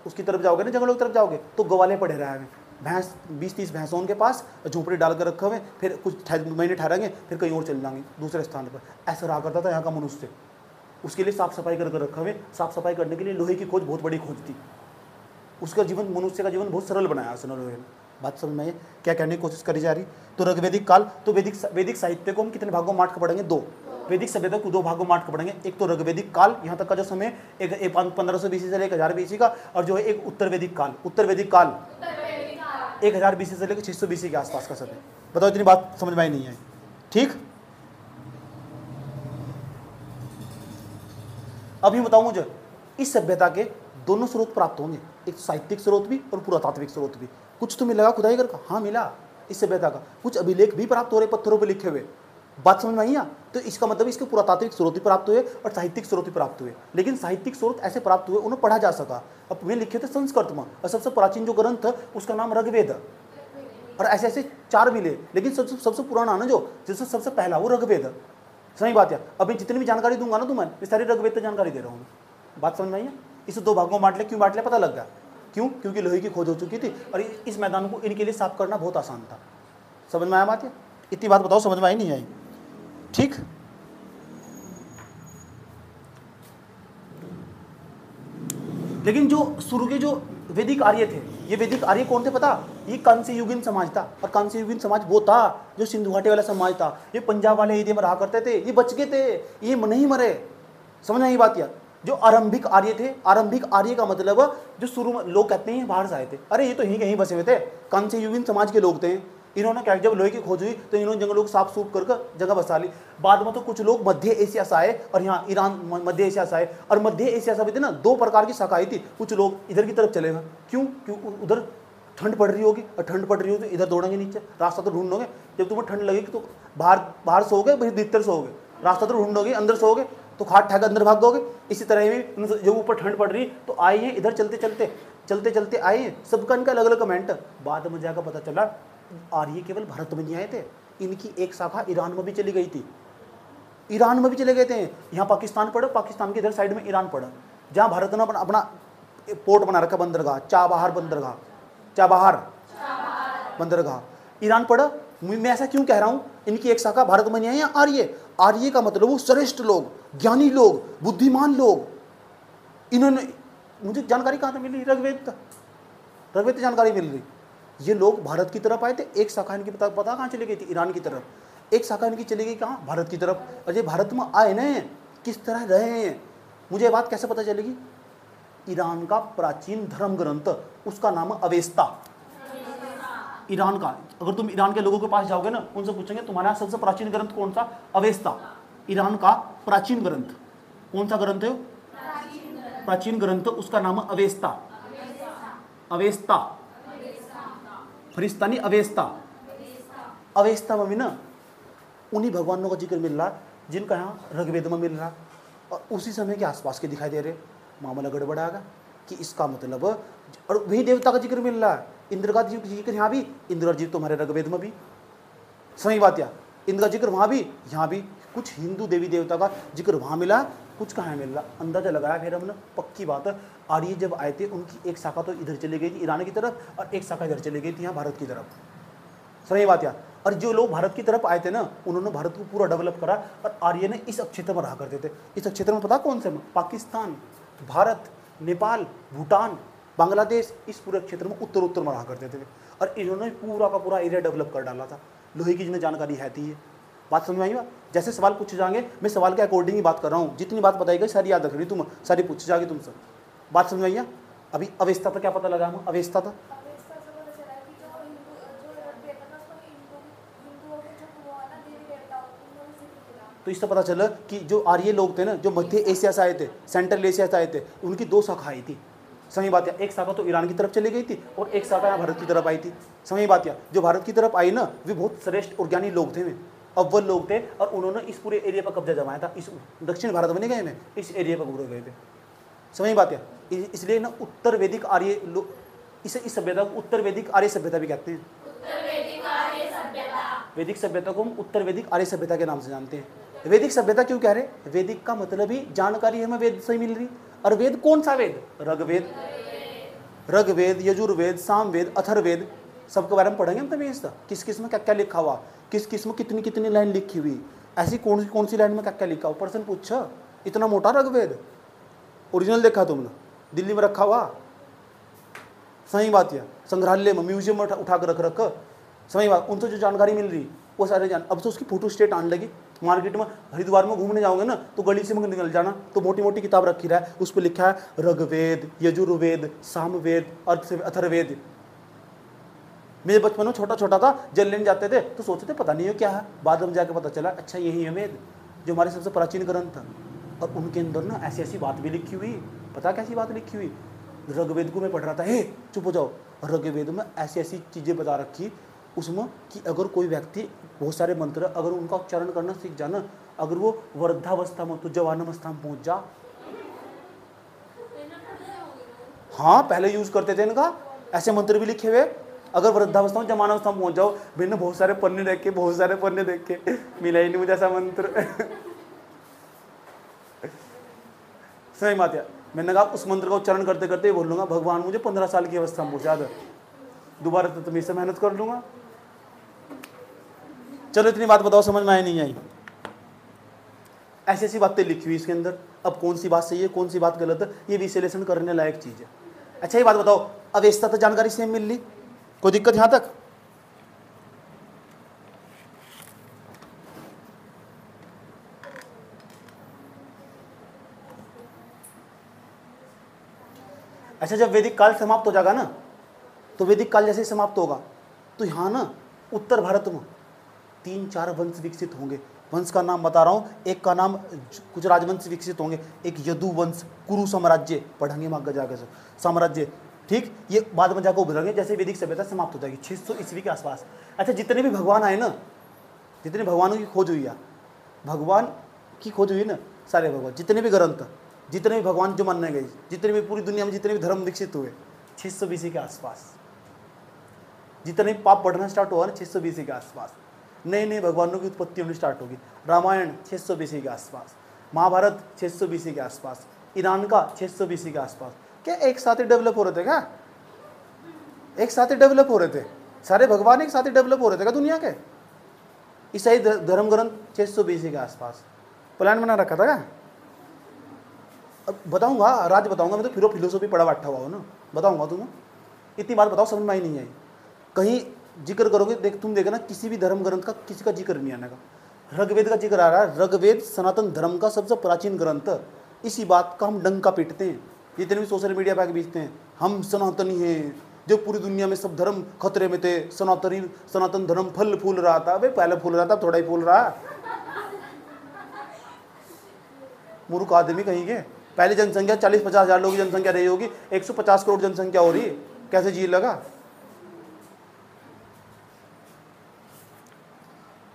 उसकी तरफ जाओगे ना, जंगलों की तरफ जाओगे तो गवाले पड़े रहे हैं, भैंस 20-30 भैंसों उनके पास, झोंपड़ी डाल कर रखे हुए, फिर कुछ महीने ठहरेंगे, फिर कहीं और चल जाएंगे दूसरे स्थान पर। ऐसा रहा करता था यहाँ का मनुष्य। उसके लिए साफ सफाई कर रखा हुए, साफ सफाई करने के लिए लोहे की खोज बहुत बड़ी खोज थी। उसका जीवन, मनुष्य का जीवन बहुत सरल बनाया उसने लोहे ने। बात समझ में आई क्या कहने की कोशिश करी जा रही? तो ऋग्वैदिक काल, तो वैदिक साहित्य को हम कितने भागों में बांट कर पढ़ेंगे? 2। वैदिक सभ्यता को 2 भागों में बांट कर पढ़ेंगे। एक तो ऋग्वैदिक काल, यहाँ तक का जो समय एक 1500 BC से लेकर 1000 BC का, और जो है एक उत्तर वैदिक काल। उत्तर वैदिक काल 1000 BC से लेकर 600 BC के आसपास का समय। बताओ, इतनी बात समझ में आई नहीं आई? ठीक। अभी बताऊं मुझे, इस सभ्यता के दोनों स्रोत प्राप्त होंगे, एक साहित्यिक स्रोत भी और पुरातात्विक स्रोत भी। कुछ तो मिलेगा खुदाई कर का, हाँ मिला इस सभ्यता का। कुछ अभिलेख भी प्राप्त हो रहे पत्थरों पर लिखे हुए। बात समझ में आई? तो इसका मतलब इसके पुरातात्विक स्रोत भी प्राप्त हुए और साहित्यिक स्रोत भी प्राप्त हुए। लेकिन साहित्यिक स्रोत ऐसे प्राप्त हुए उन्हें पढ़ा जा सका। अब वे लिखे थे संस्कृत में, और सबसे प्राचीन जो ग्रंथ था उसका नाम ऋग्वेद, और ऐसे ऐसे 4 मिले, लेकिन सबसे पुराना ना जो जिससे सबसे पहला वो ऋग्वेद। सही बात है। अभी जितनी भी जानकारी दूंगा ना तुम्हें, मैं सारी ऋग्वेद की जानकारी दे रहा हूँ। बात समझ में आई? इसे 2 भागों में बांट ले। क्यों बांट ले? पता लग गया क्यों? क्योंकि लोहे की खोज हो चुकी थी और इस मैदान को इनके लिए साफ करना बहुत आसान था। समझ में आया बात? इतनी बात बताओ, समझ में आई नहीं आई? ठीक। लेकिन जो शुरू के जो वैदिक आर्य थे, ये वैदिक आर्य कौन थे पता? ये कांस्य युगीन समाज था। और कांस्य युगीन समाज वो था जो सिंधु घाटी वाला समाज था। ये पंजाब वाले एरिया में रहा करते थे, ये बच गए थे, ये नहीं मरे। समझ में आई बात? या जो आरंभिक आर्य थे, आरंभिक आर्य का मतलब जो शुरू में लोग कहते हैं बाहर से आए थे, अरे ये तो यहीं कहीं बसे हुए थे, कांस्य युगीन समाज के लोग थे। इन्होंने क्या, जब लोहे की खोज हुई तो इन्होंने जंगलों को साफ सूफ कर जगह बसा ली। बाद में तो कुछ लोग मध्य एशिया से आए और यहाँ ईरान, मध्य एशिया से आए, और मध्य एशिया से भी थे ना 2 प्रकार की शाखा आई थी। कुछ लोग इधर की तरफ चले गए। क्यों? उधर ठंड पड़ रही होगी, और ठंड पड़ रही हो तो इधर दौड़ेंगे नीचे, रास्ता तो ढूंढोगे। जब तुम्हें ठंड लगेगी तो बाहर सोओगे, फिर भीतर सोओगे, रास्ता तो ढूंढोगे, अंदर सोओगे तो खाट ठाक अंदर भाग दोगे। इसी तरह भी जब ऊपर ठंड पड़ रही तो आए हैं इधर, चलते चलते आए हैं। सबका इनका अलग अलग कमेंट। बाद में जाकर पता चला आर्य केवल भारत में नहीं आए थे, इनकी एक शाखा ईरान में भी चली गई थी। ईरान में भी चले गए थे। यहाँ पाकिस्तान पड़ा, पाकिस्तान के इधर साइड में ईरान पड़ा, जहाँ भारत ने अपना पोर्ट बना रखा, बंदरगाह, चाबहार बंदरगाह ईरान पड़ा। मैं ऐसा क्यों कह रहा हूँ? इनकी एक शाखा भारत में नहीं है आर्य। आर्य का मतलब वो श्रेष्ठ लोग, ज्ञानी लोग, बुद्धिमान लोग। इन्होंने, मुझे जानकारी कहाँ से मिली? ऋग्वेद से जानकारी मिल रही। ये लोग भारत की तरफ आए थे। एक शाखा इनकी पता कहाँ चली गई थी? ईरान की तरफ। एक शाखा इनकी चली गई कहाँ? भारत की तरफ। और ये भारत में आए न, किस तरह रहे हैं, मुझे बात कैसे पता चलेगी? ईरान का प्राचीन धर्म ग्रंथ, उसका नाम अवेस्ता। ईरान का, अगर तुम ईरान के लोगों के पास जाओगे ना, उनसे पूछेंगे तुम्हारा सबसे प्राचीन ग्रंथ कौन सा? अवेस्ता। ईरान का प्राचीन ग्रंथ कौन सा ग्रंथ है? प्राचीन ग्रंथ, उसका नाम अवेस्ता। अवेस्ता, फरिस्तानी अवेस्ता। अवेस्ता में भी ना उन्हीं भगवानों का जिक्र मिल रहा जिनका यहाँ ऋग्वेद में मिल रहा, और उसी समय के आसपास के दिखाई दे रहे। मामला गड़बड़ाएगा कि इसका मतलब, और वही देवता का जिक्र मिल रहा है। इंद्र का जिक्र यहाँ भी, इंद्र जी तुम्हारे ऋग्वेद में भी। सही बात या? इंद्र का जिक्र वहाँ भी, यहाँ भी। कुछ हिंदू देवी देवता का जिक्र वहाँ मिला, कुछ कहाँ मिल रहा, अंदाजा लगाया फिर हमने। पक्की बात है, आर्य जब आए थे उनकी एक शाखा तो इधर चली गई थी ईरान की तरफ, और एक शाखा इधर चली गई थी यहाँ भारत की तरफ। सही बात या? और जो लोग भारत की तरफ आए थे ना, उन्होंने भारत को पूरा डेवलप करा, और आर्य ने इस क्षेत्र में रहा करते थे। इस क्षेत्र में पता कौन से में? पाकिस्तान, भारत, नेपाल, भूटान, बांग्लादेश, इस पूरे क्षेत्र में उत्तर में रहा करते थे। और इन्होंने पूरा का पूरा एरिया डेवलप कर डाला था। लोहे की जिन्हें जानकारी है थी। ये बात समझ में आई बात? जैसे सवाल पूछे जाएंगे, मैं सवाल के अकॉर्डिंग ही बात कर रहा हूँ। जितनी बात बताई गई सारी याद रख रही, तुम सारी पूछी जाएगी तुमसे। बात समझ में आई? अभी अवेस्ता था, क्या पता लगा हम? अवेस्ता था तो इससे पता चला कि जो आर्य लोग थे ना, जो मध्य एशिया से आए थे, सेंट्रल एशिया से आए थे, उनकी दो शाखाएं थी। सही बात है, एक शाखा तो ईरान की तरफ चली गई थी और एक शाखा यहाँ भारत की तरफ आई थी। सही बात है, जो भारत की तरफ आई ना, वे बहुत श्रेष्ठ और ज्ञानी लोग थे, वे अव्वल लोग थे, और उन्होंने इस पूरे एरिया पर कब्जा जमाया था। इस दक्षिण भारत में नहीं गए, में इस एरिया पर पूरे गए थे। समझ बात है, इसलिए ना उत्तर वैदिक आर्य लोग, इसे इस सभ्यता को उत्तर वैदिक आर्य सभ्यता भी कहते हैं। वैदिक सभ्यता को हम उत्तर वैदिक आर्य सभ्यता के नाम से जानते हैं। वैदिक सभ्यता क्यों कह रहे? वैदिक का मतलब ही जानकारी हमें वेद से ही मिल रही। और वेद कौन सा वेद? ऋग्वेद, यजुर्वेद, सामवेद, अथर्ववेद, सबके बारे में पढ़ेंगे हम तभी। इसका किस किस में क्या क्या लिखा हुआ, किस किस में कितनी कितनी लाइन लिखी हुई, ऐसी कौन सी लाइन में क्या क्या लिखा हुआ। पर्सन पूछा, इतना मोटा ऋग्वेद, ओरिजिनल देखा तुमने? दिल्ली में रखा हुआ। सही बात है, संग्रहालय में, म्यूजियम में उठा कर रख रखा। सही बात, उनसे जो जानकारी मिल रही वो सारे जान। अब तो उसकी फोटो स्टेट आने लगी। मार्केट में हरिद्वार में घूमने जाओगे ना, तो गली से मत निकल जाना, तो मोटी मोटी किताब रखी रहा है, उस पर लिखा है ऋग्वेद, यजुर्वेद, सामवेद, अथर्ववेद। मेरे बचपन में छोटा छोटा था, जल लेने जाते थे तो सोचते थे पता नहीं हो क्या है, बाद में जाके पता चला अच्छा यही है वेद, जो हमारे सबसे प्राचीन ग्रंथ था। और उनके अंदर ना ऐसी ऐसी बात भी लिखी हुई। पता कैसी बात लिखी हुई? ऋग्वेद को मैं पढ़ रहा था, हे चुप हो जाओ, ऋग्वेद में ऐसी ऐसी चीज़ें बता रखी उसमें कि अगर कोई व्यक्ति बहुत सारे मंत्र अगर उनका उच्चारण करना सीख जाना, अगर वो वृद्धावस्था में तो जवान अवस्था में पहुंच जा। हाँ, पहले यूज करते थे इनका, ऐसे मंत्र भी लिखे हुए। अगर वृद्धावस्था में जवान अवस्था में पहुंच जाओ, मैंने बहुत सारे पन्ने देख के मिला ही नहीं मुझे ऐसा मंत्र। सही बात है, मैंने कहा उस मंत्र का उच्चारण करते करते बोल लूंगा भगवान मुझे 15 साल की अवस्था में पहुंचा दे, दोबारा तो मैं इससे मेहनत कर लूंगा। चलो इतनी बात बताओ, समझ में आई नहीं आई? ऐसी ऐसी बातें लिखी हुई इसके अंदर। अब कौन सी बात सही है कौन सी बात गलत है, ये विश्लेषण करने लायक चीज है। अच्छा ये बात बताओ, अवेस्ता तो जानकारी सेम मिल ली, कोई दिक्कत यहां तक? अच्छा जब वैदिक काल समाप्त हो जाएगा ना, तो वैदिक काल जैसे समाप्त होगा तो यहाँ ना उत्तर भारत में 3-4 वंश विकसित होंगे। वंश का नाम बता रहा हूँ, एक का नाम कुछ राजवंश विकसित होंगे, एक यदु वंश, कुरु साम्राज्य, पढ़ेंगे माग जाकर साम्राज्य, ठीक। ये बाद में जाकर उभरेंगे जैसे वैदिक सभ्यता समाप्त हो जाएगी 600 ईस्वी के आसपास। अच्छा जितने भी भगवान आए ना, जितने भगवानों की खोज हुई है, भगवान की खोज हुई ना, सारे भगवान, जितने भी ग्रंथ, जितने भी भगवान जो मानने गए, जितने भी पूरी दुनिया में जितने भी धर्म विकसित हुए 600 BC के आसपास, जितने पाप बढ़ना स्टार्ट हुआ ना 600 BC के आसपास, नए नए भगवानों की उत्पत्ति होनी स्टार्ट होगी। रामायण 600 BC के आसपास, महाभारत 600 BC के आसपास, ईरान का 600 BC के आसपास। क्या एक साथ ही डेवलप हो रहे थे? क्या एक साथ ही डेवलप हो रहे थे? सारे भगवान एक साथ ही डेवलप हो रहे थे क्या दुनिया के? ईसाई धर्म ग्रंथ 600 BC के आसपास प्लान बना रखा था क्या? अब बताऊंगा, राज बताऊंगा, मैं तो फिर फिलोसॉफी पढ़ा बैठा हुआ हूँ ना, बताऊंगा तुम्हें। इतनी बात बताओ समझ में आई नहीं आई? कहीं जिक्र करोगे देख, तुम देखना किसी भी धर्म ग्रंथ का किसी का जिक्र नहीं आने का। ऋग्वेद का जिक्र आ रहा है, ऋग्वेद सनातन धर्म का सबसे प्राचीन ग्रंथ। इसी बात का हम डंका पीटते हैं, जितने भी सोशल मीडिया पर बेचते हैं हम सनातनी हैं, जो पूरी दुनिया में सब धर्म खतरे में थे, सनातन धर्म फल फूल रहा था। भाई पहले फूल रहा था, थोड़ा ही फूल रहा। मूर्ख आदमी कहीं के। पहले जनसंख्या 40-50 हज़ार लोगों की जनसंख्या रही होगी, 150 करोड़ जनसंख्या हो रही है, कैसे जी लगा?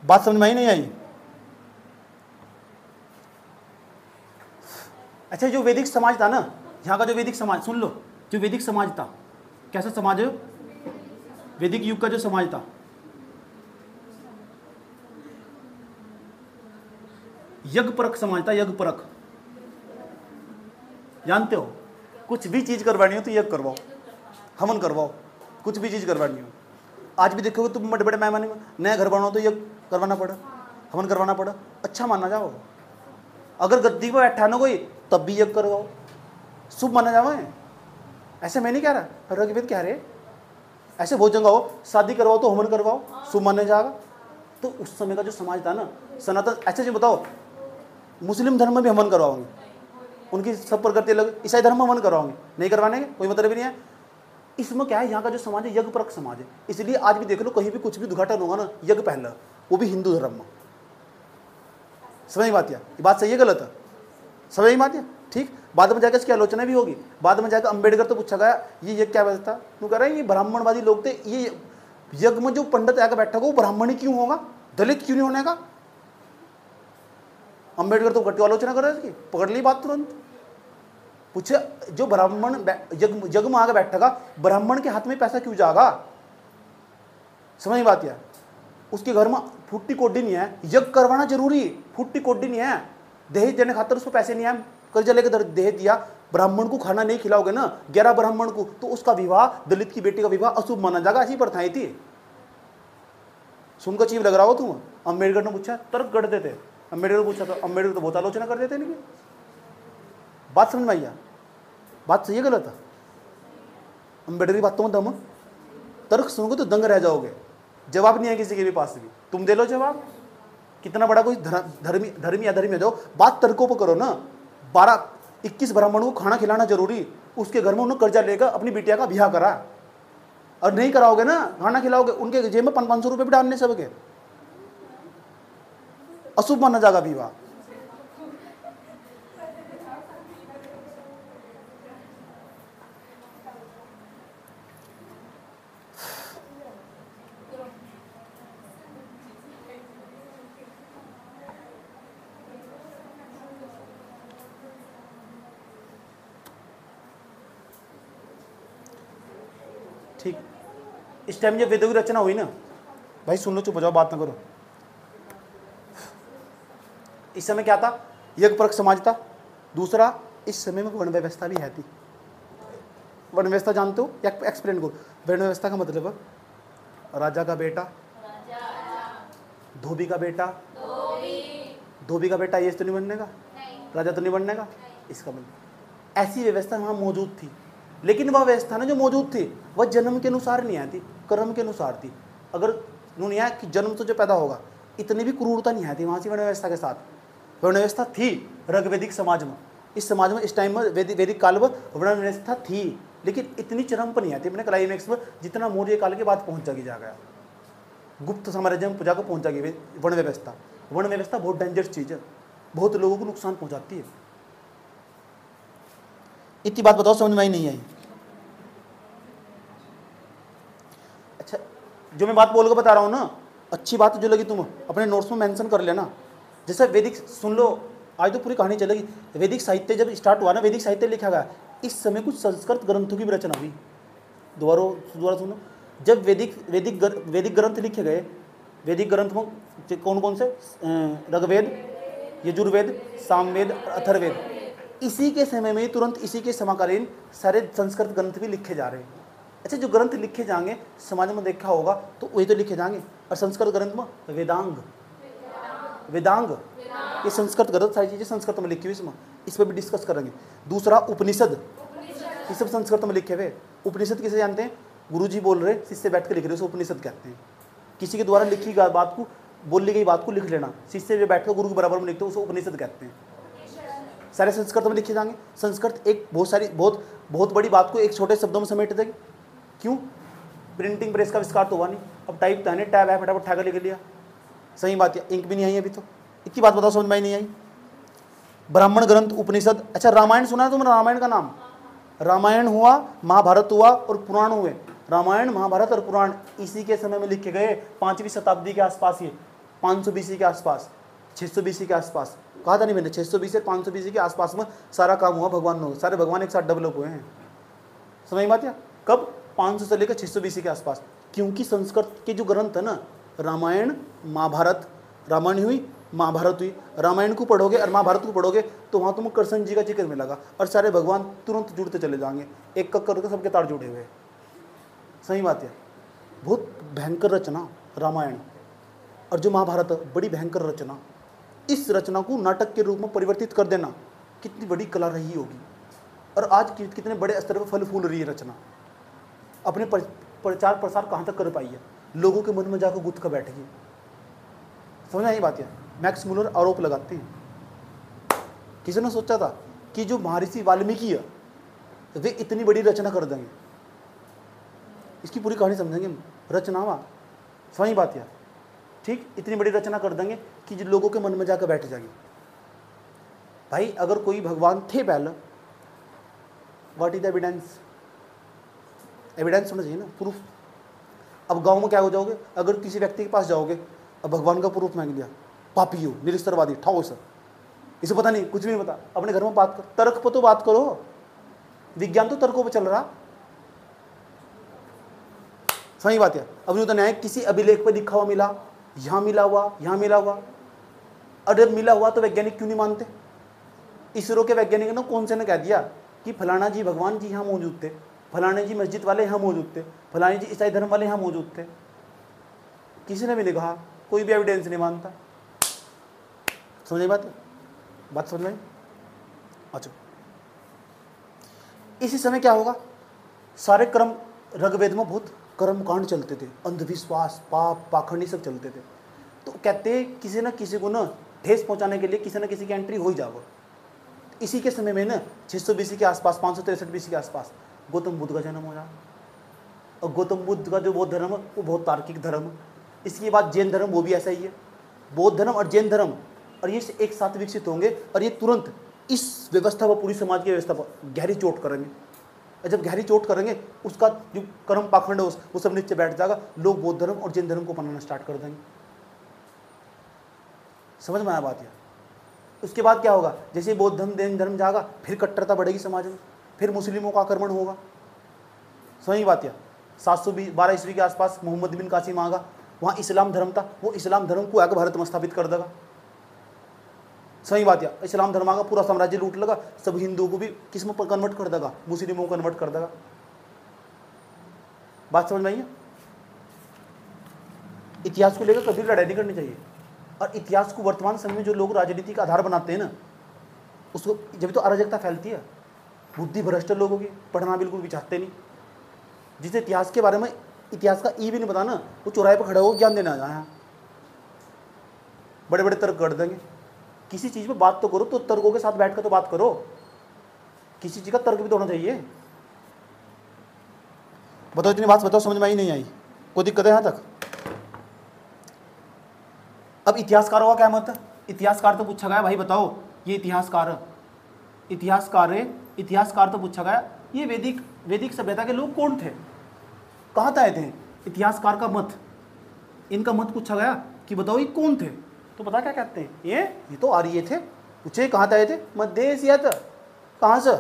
बात समझ में आई नहीं आई? अच्छा जो वैदिक समाज था ना, यहाँ का जो वैदिक समाज, सुन लो, जो वैदिक समाज था कैसा समाज है? वैदिक युग का जो समाज था, यज्ञपरक समाज था। यज्ञपरक जानते हो? कुछ भी चीज करवानी हो तो यज्ञ करवाओ, हवन करवाओ, कुछ भी चीज करवानी हो। आज भी देखोगे तुम बड़े बड़े मेहमान, नया घर बनाओ तो यज्ञ करवाना पड़ा, हवन करवाना पड़ा, अच्छा माना जाओ। अगर गद्दी पर बैठा ना कोई तब भी यज्ञ करवाओ, शुभ माना जाए। ऐसे मैं नहीं कह रहा, ऋग्वेद कह रहे ऐसे बहुत जगह हो, शादी करवाओ तो हवन करवाओ, शुभ माना जाएगा। तो उस समय का जो समाज था ना सनातन, ऐसे जी बताओ, मुस्लिम धर्म में भी हवन करवाओगे, उनकी सब प्रकृति अलग, ईसाई धर्म में हवन करवाओगे, नहीं करवाने के कोई मतलब ही नहीं है। इसमें क्या है, यहाँ का जो समाज है यज्ञपरक समाज है। इसलिए आज भी देख लो कहीं भी कुछ भी उद्घाटन होगा ना, यज्ञ पहला, वो भी हिंदू धर्म में। समझ में बात, ये बात सही है गलत है? समझ में बात है? ठीक। बाद में जाकर इसकी आलोचना भी होगी। बाद में जाकर अंबेडकर तो पूछा गया ये क्या व्यवस्था, तू कह रहा है ये ब्राह्मणवादी लोग थे, ये यज्ञ में जो पंडित आकर बैठा होगा वो ब्राह्मण ही क्यों होगा, दलित क्यों नहीं होने का? अंबेडकर तो गट्टी आलोचना कर रहे थे, पकड़ ली बात तुरंत। पूछे जो ब्राह्मण यज्ञ में आकर बैठेगा, ब्राह्मण के हाथ में पैसा क्यों जाएगा? समझ में बात है? उसके घर में फुट्टी कोड्डी नहीं है, यज्ञ करवाना जरूरी, फुट्टी कोड्डी नहीं है, दहेज देने खातर उसको पैसे नहीं है, कर्जा लेकर दहेज दिया, ब्राह्मण को खाना नहीं खिलाओगे ना 11 ब्राह्मण को, तो उसका विवाह, दलित की बेटी का विवाह अशुभ माना जाएगा। ऐसी प्रथाएं थी। सुनकर चीज लग रहा हो तुम? अंबेडकर ने पूछा, तर्क गढ़ देते। अंबेडकर पूछा तो अंबेडकर तो बहुत आलोचना कर देते नहीं। बात समझ में आई? बात सही है गलत है? अंबेडकर की बातों में दम। तर्क सुनोगे तो दंग रह जाओगे। जवाब नहीं है किसी के भी पास भी, तुम दे लो जवाब। कितना बड़ा कोई धर्मी अधर्मी दो, बात तर्कों पर करो ना। 12-21 ब्राह्मणों को खाना खिलाना जरूरी, उसके घर में उन्होंने कर्जा लेकर अपनी बिटिया का ब्याह करा, और नहीं कराओगे ना, खाना खिलाओगे, उनके जेब में 500 रुपये भी डालने सबके, अशुभ माना जाएगा विवाह। ठीक। इस टाइम जब वेदों की रचना हुई ना, भाई सुन लो, चुप हो जाओ, बात ना करो। इस समय क्या था? यज्ञ परक समाज था। दूसरा, इस समय में वर्ण व्यवस्था भी है थी। वर्ण व्यवस्था जानते हो या एक्सप्लेन करो? वर्ण व्यवस्था का मतलब है राजा का बेटा, धोबी का बेटा, धोबी का बेटा ये तो नहीं बनने का, राजा तो नहीं बनने का, इसका मतलब ऐसी व्यवस्था वहां मौजूद थी। लेकिन वह व्यवस्था ना जो मौजूद थी वह जन्म के अनुसार नहीं आती, कर्म के अनुसार थी। अगर उन्होंने यह कि जन्म तो जो पैदा होगा, इतनी भी क्रूरता नहीं आती वहाँ से वर्ण व्यवस्था के साथ। वर्ण व्यवस्था थी ऋग्वैदिक समाज में। इस समाज में इस टाइम में वैदिक काल में वर्ण व्यवस्था थी, लेकिन इतनी चरम पर नहीं आती अपने क्लाइमेक्स में जितना मौर्य काल के बाद पहुँच जा गया। गुप्त साम्राज्य में जाकर पहुँच जाएगी वर्ण व्यवस्था। वर्ण व्यवस्था बहुत डेंजरस चीज़ है, बहुत लोगों को नुकसान पहुँचाती है। इतनी बात बताओ, समझ में आई नहीं आई? अच्छा, जो मैं बात बोलकर बता रहा हूँ ना, अच्छी बात जो लगी तुम अपने नोट्स में मेंशन कर लेना। जैसे वैदिक, सुन लो, आज तो पूरी कहानी चलेगी। वैदिक साहित्य जब स्टार्ट हुआ ना, वैदिक साहित्य लिखा गया, इस समय कुछ संस्कृत ग्रंथों की भी रचना हुई। दोबारा सुनो। जब वैदिक ग्रंथ लिखे गए, वैदिक ग्रंथ में कौन कौन से? ऋग्वेद, यजुर्वेद, सामवेद, अथर्ववेद। इसी के समय में तुरंत इसी के समकालीन सारे संस्कृत ग्रंथ भी लिखे जा रहे हैं। अच्छा, जो ग्रंथ लिखे जाएंगे समाज में देखा होगा तो वही तो लिखे जाएंगे। और संस्कृत ग्रंथ में वेदांग, ये संस्कृत ग्रंथ, सारी चीज़ें संस्कृत में लिखी हुई इसमें, इस पर भी डिस्कस करेंगे। दूसरा, उपनिषद, ये सब संस्कृत में लिखे हुए। उपनिषद किसे जानते हैं? गुरुजी बोल रहे, शिष्य बैठ के लिख रहे, उसे उपनिषद कहते हैं। किसी के द्वारा लिखी गई बात को, बोली गई बात को लिख लेना, शिष्य जो बैठ कर गुरु के बराबर में लिखते हैं, उसे उपनिषद कहते हैं। सारे संस्कृत में लिखे जाएंगे। संस्कृत एक बहुत बड़ी बात को एक छोटे शब्दों में समेट देगी। क्यों? प्रिंटिंग प्रेस का आविष्कार तो हुआ नहीं, अब टाइप था नहीं, टैब है, फटाफट उठा कर लिख लिया। सही बात है, इंक भी नहीं आई अभी तो। इतनी बात बताओ, समझ में नहीं आई? ब्राह्मण ग्रंथ, उपनिषद। अच्छा, रामायण सुना है तुमने? रामायण का नाम? रामायण हुआ, महाभारत हुआ और पुराण हुए। रामायण, महाभारत और पुराण इसी के समय में लिखे गए, 5वीं शताब्दी के आसपास, ये 500 BC के आसपास, 600 BC के आसपास। कहा था नहीं मैंने? 600 BC से 500 BC के आसपास में सारा काम हुआ भगवान ने। सारे भगवान एक साथ डेवलप हुए हैं। समझ में आती है? कब? 500 से लेकर 600 BC के आसपास। क्योंकि संस्कृत के जो ग्रंथ है ना, रामायण, महाभारत, रामायण हुई, महाभारत हुई। रामायण को पढ़ोगे और महाभारत को पढ़ोगे तो वहाँ तुमको कृष्ण जी का जिक्र मिलेगा और सारे भगवान तुरंत जुड़ते चले जाएंगे, एक एक करके सबके तार जुड़े हुए। सही बात है। बहुत भयंकर रचना रामायण, और जो महाभारत बड़ी भयंकर रचना। इस रचना को नाटक के रूप में परिवर्तित कर देना कितनी बड़ी कला रही होगी, और आज कितने बड़े स्तर पर फल फूल रही है रचना। अपने प्रचार प्रसार कहाँ तक कर पाई है, लोगों के मन में जाकर गुथ कर बैठेगी। समझ आई बात है? मैक्स मुलर आरोप लगाते हैं, किसी ने सोचा था कि जो महर्षि वाल्मीकि है वे इतनी बड़ी रचना कर देंगे? इसकी पूरी कहानी समझेंगे हम, रचनावा। समझ बात है? ठीक, इतनी बड़ी रचना कर देंगे कि जो लोगों के मन में जाकर बैठ जाएगी। भाई अगर कोई भगवान थे पहले, what is the evidence? Evidence होना चाहिए ना, प्रूफ। अब गांव में क्या हो जाओगे, अगर किसी व्यक्ति के पास जाओगे, अब भगवान का प्रूफ मांग लिया, पापी हो, निरस्तरवादी, ठाओ सर, इसे पता नहीं, कुछ भी नहीं पता, अपने घर में बात कर, तर्क पर तो बात करो, विज्ञान तो तर्कों पर चल रहा। सही बात है। अब न्यूटन न्याय किसी अभिलेख पर लिखा हुआ मिला, यहां मिला हुआ, यहां मिला हुआ, अगर मिला हुआ तो वैज्ञानिक क्यों नहीं मानते? इसरो के वैज्ञानिक ने कौन से ने कह दिया कि फलाना जी भगवान जी यहाँ मौजूद थे, फलाने जी मस्जिद वाले यहाँ मौजूद थे, फलाने जी ईसाई धर्म वाले यहाँ मौजूद थे? किसी ने भी नहीं कहा, कोई भी एविडेंस नहीं मानता। समझ बात समझ में? अच्छा, इसी समय क्या होगा, सारे कर्म, ऋग्वेद में बहुत कर्म कांड चलते थे, अंधविश्वास, पाप, पाखंडी सब चलते थे। तो कहते किसी न किसी को ना ठेस पहुंचाने के लिए किसी न किसी की एंट्री हो ही जाओ। इसी के समय में ना 600 BC के आसपास, 563 BC के आसपास गौतम बुद्ध का जन्म हो जाए। और गौतम बुद्ध का जो बौद्ध धर्म है वो बहुत तार्किक धर्म है। इसके बाद जैन धर्म, वो भी ऐसा ही है। बौद्ध धर्म और जैन धर्म, और ये एक साथ विकसित होंगे, और ये तुरंत इस व्यवस्था पर, पूरी समाज की व्यवस्था पर गहरी चोट करेंगे। और जब गहरी चोट करेंगे, उसका जो कर्म पाखंड है वो सब नीचे बैठ जाएगा। लोग बौद्ध धर्म और जैन धर्म को अपनाना स्टार्ट कर देंगे। समझ में आया बात? यार उसके बाद क्या होगा, जैसे बौद्ध धर्म, जैन धर्म जाएगा, फिर कट्टरता बढ़ेगी समाज में, फिर मुस्लिमों का आक्रमण होगा। सही बात है। 712 ईस्वी के आसपास मोहम्मद बिन कासिम आगा, वहाँ इस्लाम धर्म था, वो इस्लाम धर्म को आगे भारत में स्थापित कर देगा। सही बात है। इस्लाम धर्म आगा, पूरा साम्राज्य लूट लगा, सब हिंदुओं को भी किस में कन्वर्ट कर देगा, मुस्लिमों को कन्वर्ट कर देगा। बात समझ में आई है? इतिहास को लेकर कभी लड़ाई नहीं करनी चाहिए। और इतिहास को वर्तमान समय में जो लोग राजनीति का आधार बनाते हैं ना, उसको जब तो अराजकता फैलती है, बुद्धि भ्रष्ट लोगों की, पढ़ना बिल्कुल भी चाहते नहीं। जिसे इतिहास के बारे में, इतिहास का ई भी नहीं पता ना, वो चौराहे पर खड़े हो ज्ञान देने आ जाए, बड़े बड़े तर्क कर देंगे। किसी चीज पे बात तो करो, तो तर्कों के साथ बैठकर तो बात करो, किसी चीज का तर्क भी तो होना चाहिए। बताओ, इतनी बात बताओ, समझ में आई नहीं आई? कोई दिक्कत है यहां तक? अब इतिहासकारों का क्या मत है? इतिहासकार तो पूछा गया, भाई बताओ ये इतिहासकार है, इतिहासकार तो पूछा गया, ये वैदिक सभ्यता के लोग कौन थे, कहाँ आए थे? इतिहासकार का मत, इनका मत पूछा गया कि बताओ ये कौन थे? तो पता क्या कहते हैं, ये तो आर्य थे। पूछे कहाँ आए थे? मध्य एशिया था। कहाँ से?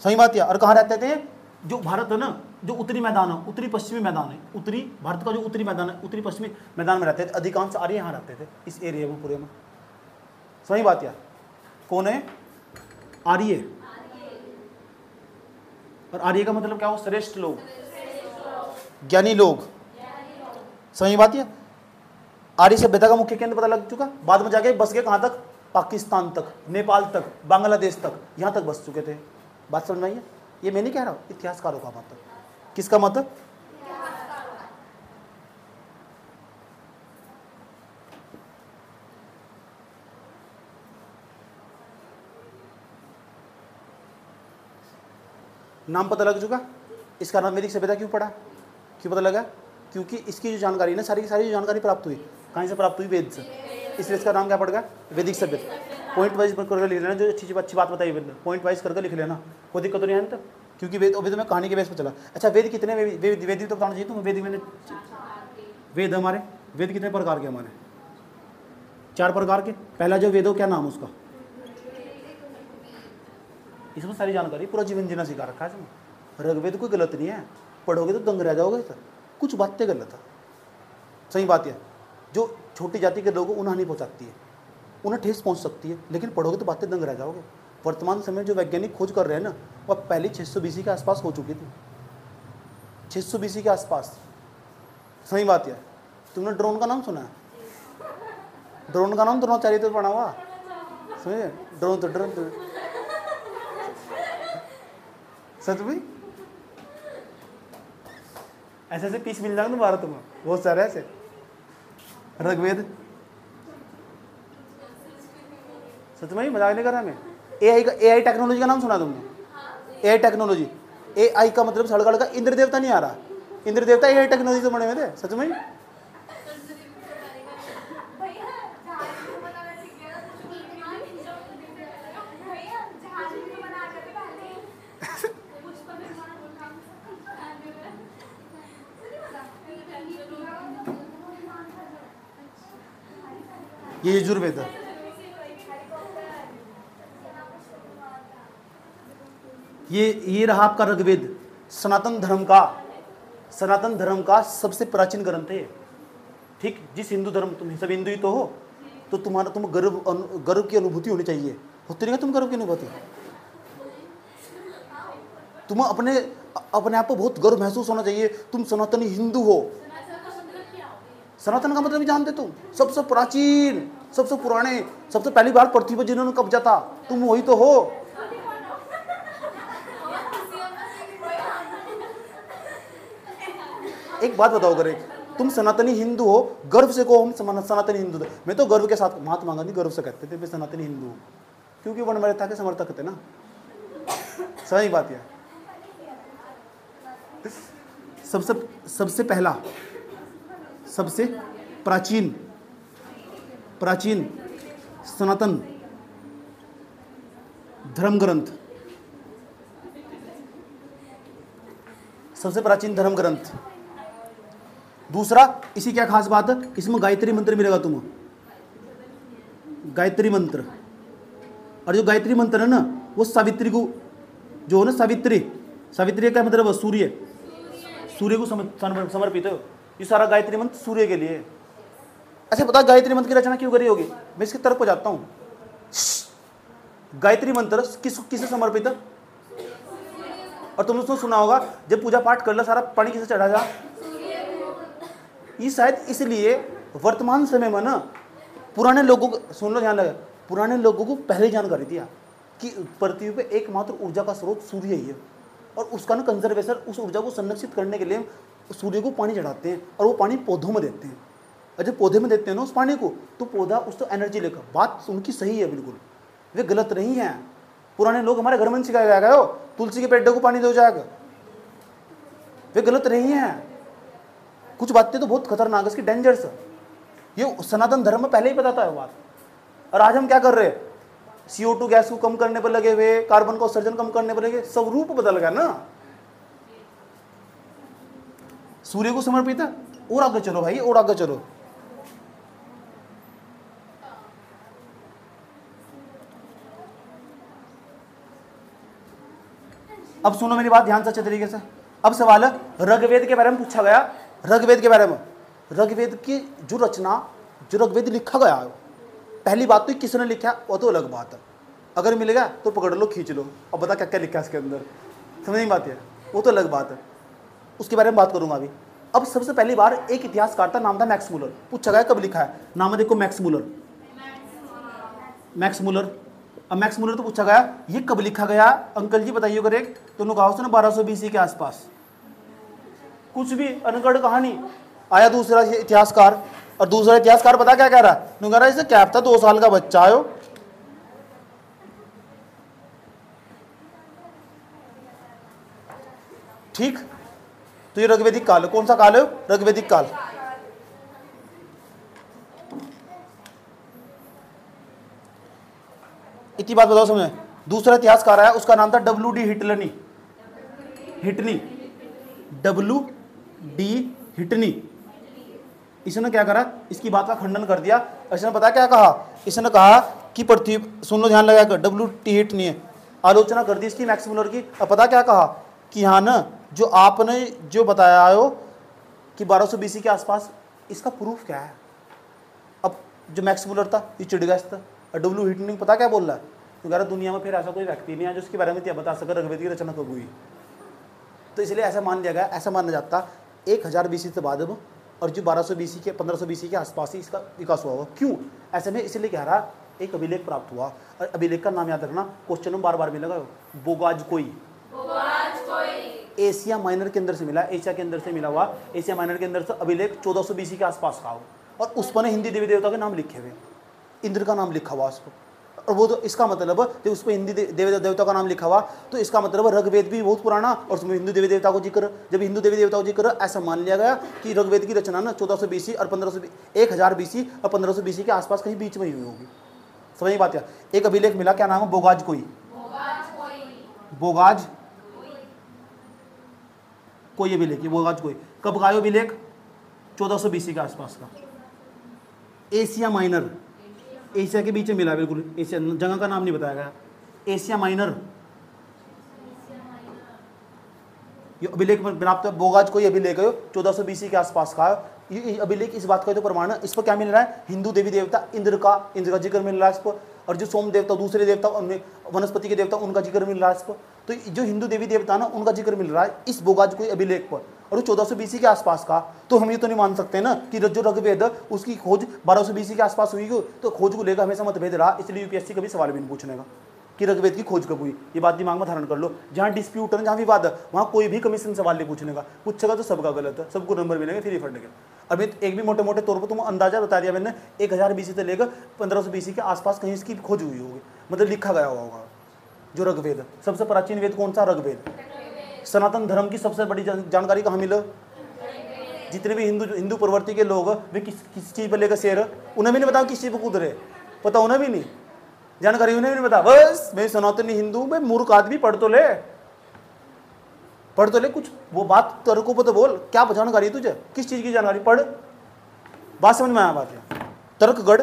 सही बात है। और कहाँ रहते थे? जो भारत है ना, जो उत्तरी मैदान है, उत्तरी पश्चिमी मैदान है, उत्तरी भारत का जो उत्तरी मैदान है, उत्तरी पश्चिमी मैदान में रहते थे। अधिकांश आर्य यहाँ रहते थे, इस एरिया में, पूरे में। सही बात है। कौन है? आर्य। और आर्य का मतलब क्या हो? श्रेष्ठ लोग, ज्ञानी लोग। सही बात है। आर्य सभ्यता का मुख्य केंद्र पता लग चुका। बाद में जाके बस गए कहाँ तक? पाकिस्तान तक, नेपाल तक, बांग्लादेश तक, यहाँ तक बस चुके थे। बात समझ में आई है? ये मैं नहीं कह रहा हूँ, इतिहासकारों का मत। किसका मत? नाम पता लग चुका। इसका नाम वैदिक सभ्यता क्यों पड़ा? क्यों पता लगा? क्योंकि इसकी जो जानकारी ना, सारी की सारी जो जानकारी प्राप्त हुई, कहाँ से प्राप्त हुई? वेद से। इसलिए इसका नाम क्या पड़ गया? वैदिक सभ्यता। पॉइंट वाइज करके लिख लेना, जो अच्छी बात बताई वेद, पॉइंट वाइज करके लिख लेना, कोई दिक्कत नहीं है ना। क्योंकि वेद अभी तो मैं कहानी के बेस पर चला। अच्छा, वेद कितने? वेद तो बताना चाहिए तुम्हें। वेद हमारे, वेद कितने प्रकार के? हमारे 4 प्रकार के। पहला जो वेद हो, क्या नाम उसका? इसमें सारी जानकारी, पूरा जीवन जीना सिखा रखा है इसमें। ऋग्वेद कोई गलत नहीं है, पढ़ोगे तो दंग रह जाओगे सर। कुछ बातें गलत है। सही बात है। जो छोटी जाति के लोग उन्हें नहीं पहुंचाती है, उन्हें ठेस पहुंच सकती है, लेकिन पढ़ोगे तो बातें दंग रह जाओगे। वर्तमान समय जो वैज्ञानिक खोज कर रहे हैं ना, वह पहले 600 BC के आसपास हो चुकी थी। 600 BC के आसपास। सही बात है। तुमने ड्रोन का नाम सुना है? ड्रोन का नाम द्रोणाचार्य तो पढ़ा हुआ, समझे? ड्रोन तो सच भाई, ऐसे ऐसे पीस मिल जाएंगे भारत में, बहुत सारे ऐसे। ऋग्वेद, सच में मजाक नहीं कर रहा मैं। एआई टेक्नोलॉजी का नाम सुना तुमने? एआई टेक्नोलॉजी, एआई का मतलब सड़गड़ का इंद्र देवता नहीं आ रहा। इंद्र देवता एआई टेक्नोलॉजी से बने हुए थे। सच में ये यजुर्वेद है। ये रहा आपका ऋग्वेद, सनातन धर्म का सबसे प्राचीन ग्रंथ है। ठीक, जिस हिंदू धर्म, तुम सब हिंदू ही तो हो, तो तुम गर्व की अनुभूति होनी चाहिए। होती नहीं तुम गर्व की अनुभूति? तुम अपने आप को बहुत गर्व महसूस होना चाहिए, तुम सनातनी हिंदू हो। सनातन का मतलब जानते तुम? सबसे प्राचीन, सबसे पुराने, सबसे पहली बार पृथ्वी पर जिन्होंने कब्जा था, तुम वही तो हो। एक बात बताओ, करे तुम सनातनी हिंदू हो, गर्व से कहो हम सनातनी हिंदू थे। मैं तो गर्व के साथ, महात्मा गांधी गर्व से कहते थे मैं सनातनी हिंदू हूँ, क्योंकि वनमर्यादा के समर्थक थे ना। सही बात है। सबसे पहला, सबसे प्राचीन सनातन धर्म ग्रंथ, सबसे प्राचीन धर्म ग्रंथ। दूसरा, इसी क्या खास बात है, इसमें गायत्री मंत्र मिलेगा तुम्हें, गायत्री मंत्र। और जो गायत्री मंत्र है ना, वो सावित्री को, जो है ना सावित्री का मतलब है सूर्य को समर्पित है। ये सारा गायत्री मंत्र सूर्य के लिए। अच्छा पता गायत्री मंत्र की रचना क्यों करी होगी? मैं इसकी तरफ को जाता हूँ। गायत्री मंत्र किसे समर्पित है? और तुमने उसको सुना होगा, जब पूजा पाठ कर लो सारा पानी किसे चढ़ा जा? ये शायद इसलिए वर्तमान समय में ना पुराने लोगों को, सुन लो ध्यान लगा, पुराने लोगों को पहले जानकारी थी कि पृथ्वी पे एकमात्र ऊर्जा का स्रोत सूर्य ही है, और उसका ना कंजर्वेशन, उस ऊर्जा को संरक्षित करने के लिए सूर्य को पानी चढ़ाते हैं, और वो पानी पौधों में देते हैं। और जब पौधे में देते हैं ना उस पानी को, तो पौधा उसको एनर्जी लेकर, बात उनकी सही है बिल्कुल, वे गलत नहीं है। पुराने लोग हमारे घर में सिखाया गया हो तुलसी के पेड़ को पानी दो जाएगा, वे गलत नहीं है। कुछ बातें तो बहुत खतरनाक है, इसकी डेंजर्स है। ये सनातन धर्म में पहले ही पता था ये बात। और आज हम क्या कर रहे हैं? CO2 गैस को कम करने पर लगे हुए, कार्बन का उत्सर्जन कम करने पर लगे, सब रूप बदल गया ना। सूर्य को समर्पित है। और आगे चलो भाई, और आगे चलो। अब सुनो मेरी बात ध्यान से अच्छे तरीके से। अब सवाल है, ऋग्वेद के बारे में पूछा गया। ऋग्वेद के बारे में, ऋग्वेद की जो रचना, जो ऋग्वेद लिखा गया है, पहली बात तो किसने लिखा वो तो अलग बात है, अगर मिलेगा तो पकड़ लो खींच लो और बता क्या क्या लिखा है इसके अंदर, समझ नहीं बात है, वो तो अलग बात है, उसके बारे में बात करूंगा अभी। अब सबसे पहली बार एक इतिहासकार था, नाम था मैक्स मूलर। पूछा गया कब लिखा है, नाम है देखो मैक्स मूलर। अब मैक्स मूलर तो पूछा गया ये कब लिखा गया, अंकल जी बताइए। अगर एक तो कहा उसने 1200 BC के आसपास, कुछ भी अनगढ़ कहानी। आया दूसरा इतिहासकार, और दूसरा इतिहासकार पता क्या कह रहा है, कह रहा है इसे क्या था 2 साल का बच्चा आयो। ठीक, तो ये ऋग्वेदिक काल है। कौन सा काल है? ऋग्वेदिक काल। इतनी बात बताओ समझे। दूसरा इतिहासकार आया, उसका नाम था W.D. हिटनी। इसने क्या करा, इसकी बात का खंडन कर दिया। इसने पता क्या कहा, इसने कहा कि पृथ्वी, सुन लो ध्यान लगाकर, W.D. हिटनी है, आलोचना कर दी इसकी मैक्स मूलर की। अब पता क्या कहा कि हाँ ना, जो आपने जो बताया हो कि 1200 BC के आसपास, इसका प्रूफ क्या है। अब जो मैक्स मूलर था ये चिढ़ गया था, और W. हिटनी पता क्या बोल रहा है, तो कह रहा दुनिया में फिर ऐसा कोई व्यक्ति नहीं है जो उसके बारे में बता सके ऋग्वेद की रचना कब हुई। तो इसलिए ऐसा मान लिया गया, ऐसा माना जाता 1000 BC से बाद, और जो 1200 BC के 1500 BC के आसपास ही इसका विकास हुआ होगा। क्यों ऐसे में, इसलिए कह रहा एक अभिलेख प्राप्त हुआ, और अभिलेख का नाम याद रखना, क्वेश्चन में बार बार मिलेगा, बोगाजकोई। एशिया माइनर के अंदर से मिला, एशिया के अंदर से मिला हुआ, एशिया माइनर के अंदर से अभिलेख 1400 BC के आसपास का हो, और उस पर हिंदी देवी देवता के नाम लिखे हुए, इंद्र का नाम लिखा हुआ उस पर। और वो तो इसका मतलब जब उस पर हिंदी देवी देवता का नाम लिखा हुआ, तो इसका मतलब ऋग्वेद भी बहुत पुराना, और उसमें हिंदू देवी देवता को जिक्र, जब हिंदू देवी देवता को जिक्र, ऐसा मान लिया गया कि ऋग्वेद की रचना ना 1400 BC और 1000 BC और 1500 BC के आसपास कहीं बीच में ही हुई होगी। समझ बात है। एक अभिलेख मिला, क्या नाम है, बोगाजकोई अभिलेख, बोगाजकोई। कब का अभिलेख? 1400 BC के आसपास का, एशिया माइनर एशिया के बीच में मिला, बिल्कुल एशिया, जगह का नाम नहीं बताया गया। एशिया माइनर, ये अभिलेख में प्राप्त बोगाज कोई अभिलेख है 1400 BC के आसपास का है। ये अभिलेख इस बात का तो प्रमाण है। इस पर क्या मिल रहा है? हिंदू देवी देवता इंद्र का जिक्र मिल रहा है इस पर, और जो सोम देवता दूसरे देवता उनमें वनस्पति के देवता उनका जिक्र मिल रहा है इस पर। तो जो हिंदू देवी देवता ना उनका जिक्र मिल रहा है इस बोगाज कोई अभिलेख पर, और वो 1400 BC के आसपास का। तो हम ये तो नहीं मान सकते ना कि जो ऋग्वेद उसकी खोज 1200 BC के आसपास हुई, तो खोज को लेकर हमेशा मतभेद रहा। इसलिए यूपीएससी कभी सवाल भी नहीं पूछने का कि ऋग्वेद की खोज कब हुई। ये बात दिमाग में धारण कर लो। जहाँ डिस्प्यूट है, जहाँ विवाद है, वहाँ कोई भी कमीशन सवाल नहीं पूछने का। पूछेगा तो सबका गलत है, सबको नंबर मिलेंगे फ्री फंड के। अभी एक भी मोटे मोटे तौर पर तुम अंदाजा बता दिया मैंने, 1000 BC से लेकर 1500 BC के आसपास कहीं इसकी खोज हुई होगी, मतलब लिखा गया होगा। जो ऋग्वेद है, सबसे प्राचीन वेद कौन सा? ऋग्वेद। सनातन धर्म की सबसे बड़ी जानकारी कहाँ मिले? जितने भी हिंदू प्रवृत्ति के लोग वे किस चीज़ पर लेकर शेर है, उन्हें भी नहीं बताओ किस चीज़ पर कूद रहे, पता उन्हें भी नहीं, जानकारी उन्हें भी नहीं बता। बस मैं सनातनी हिंदू, मैं मूर्ख आदमी, पढ़ तो ले कुछ, वो बात तर्कों पर तो बोल। क्या जानकारी है तुझे? किस चीज़ की जानकारी? पढ़, बात समझ में आया? बात है तर्कगढ़।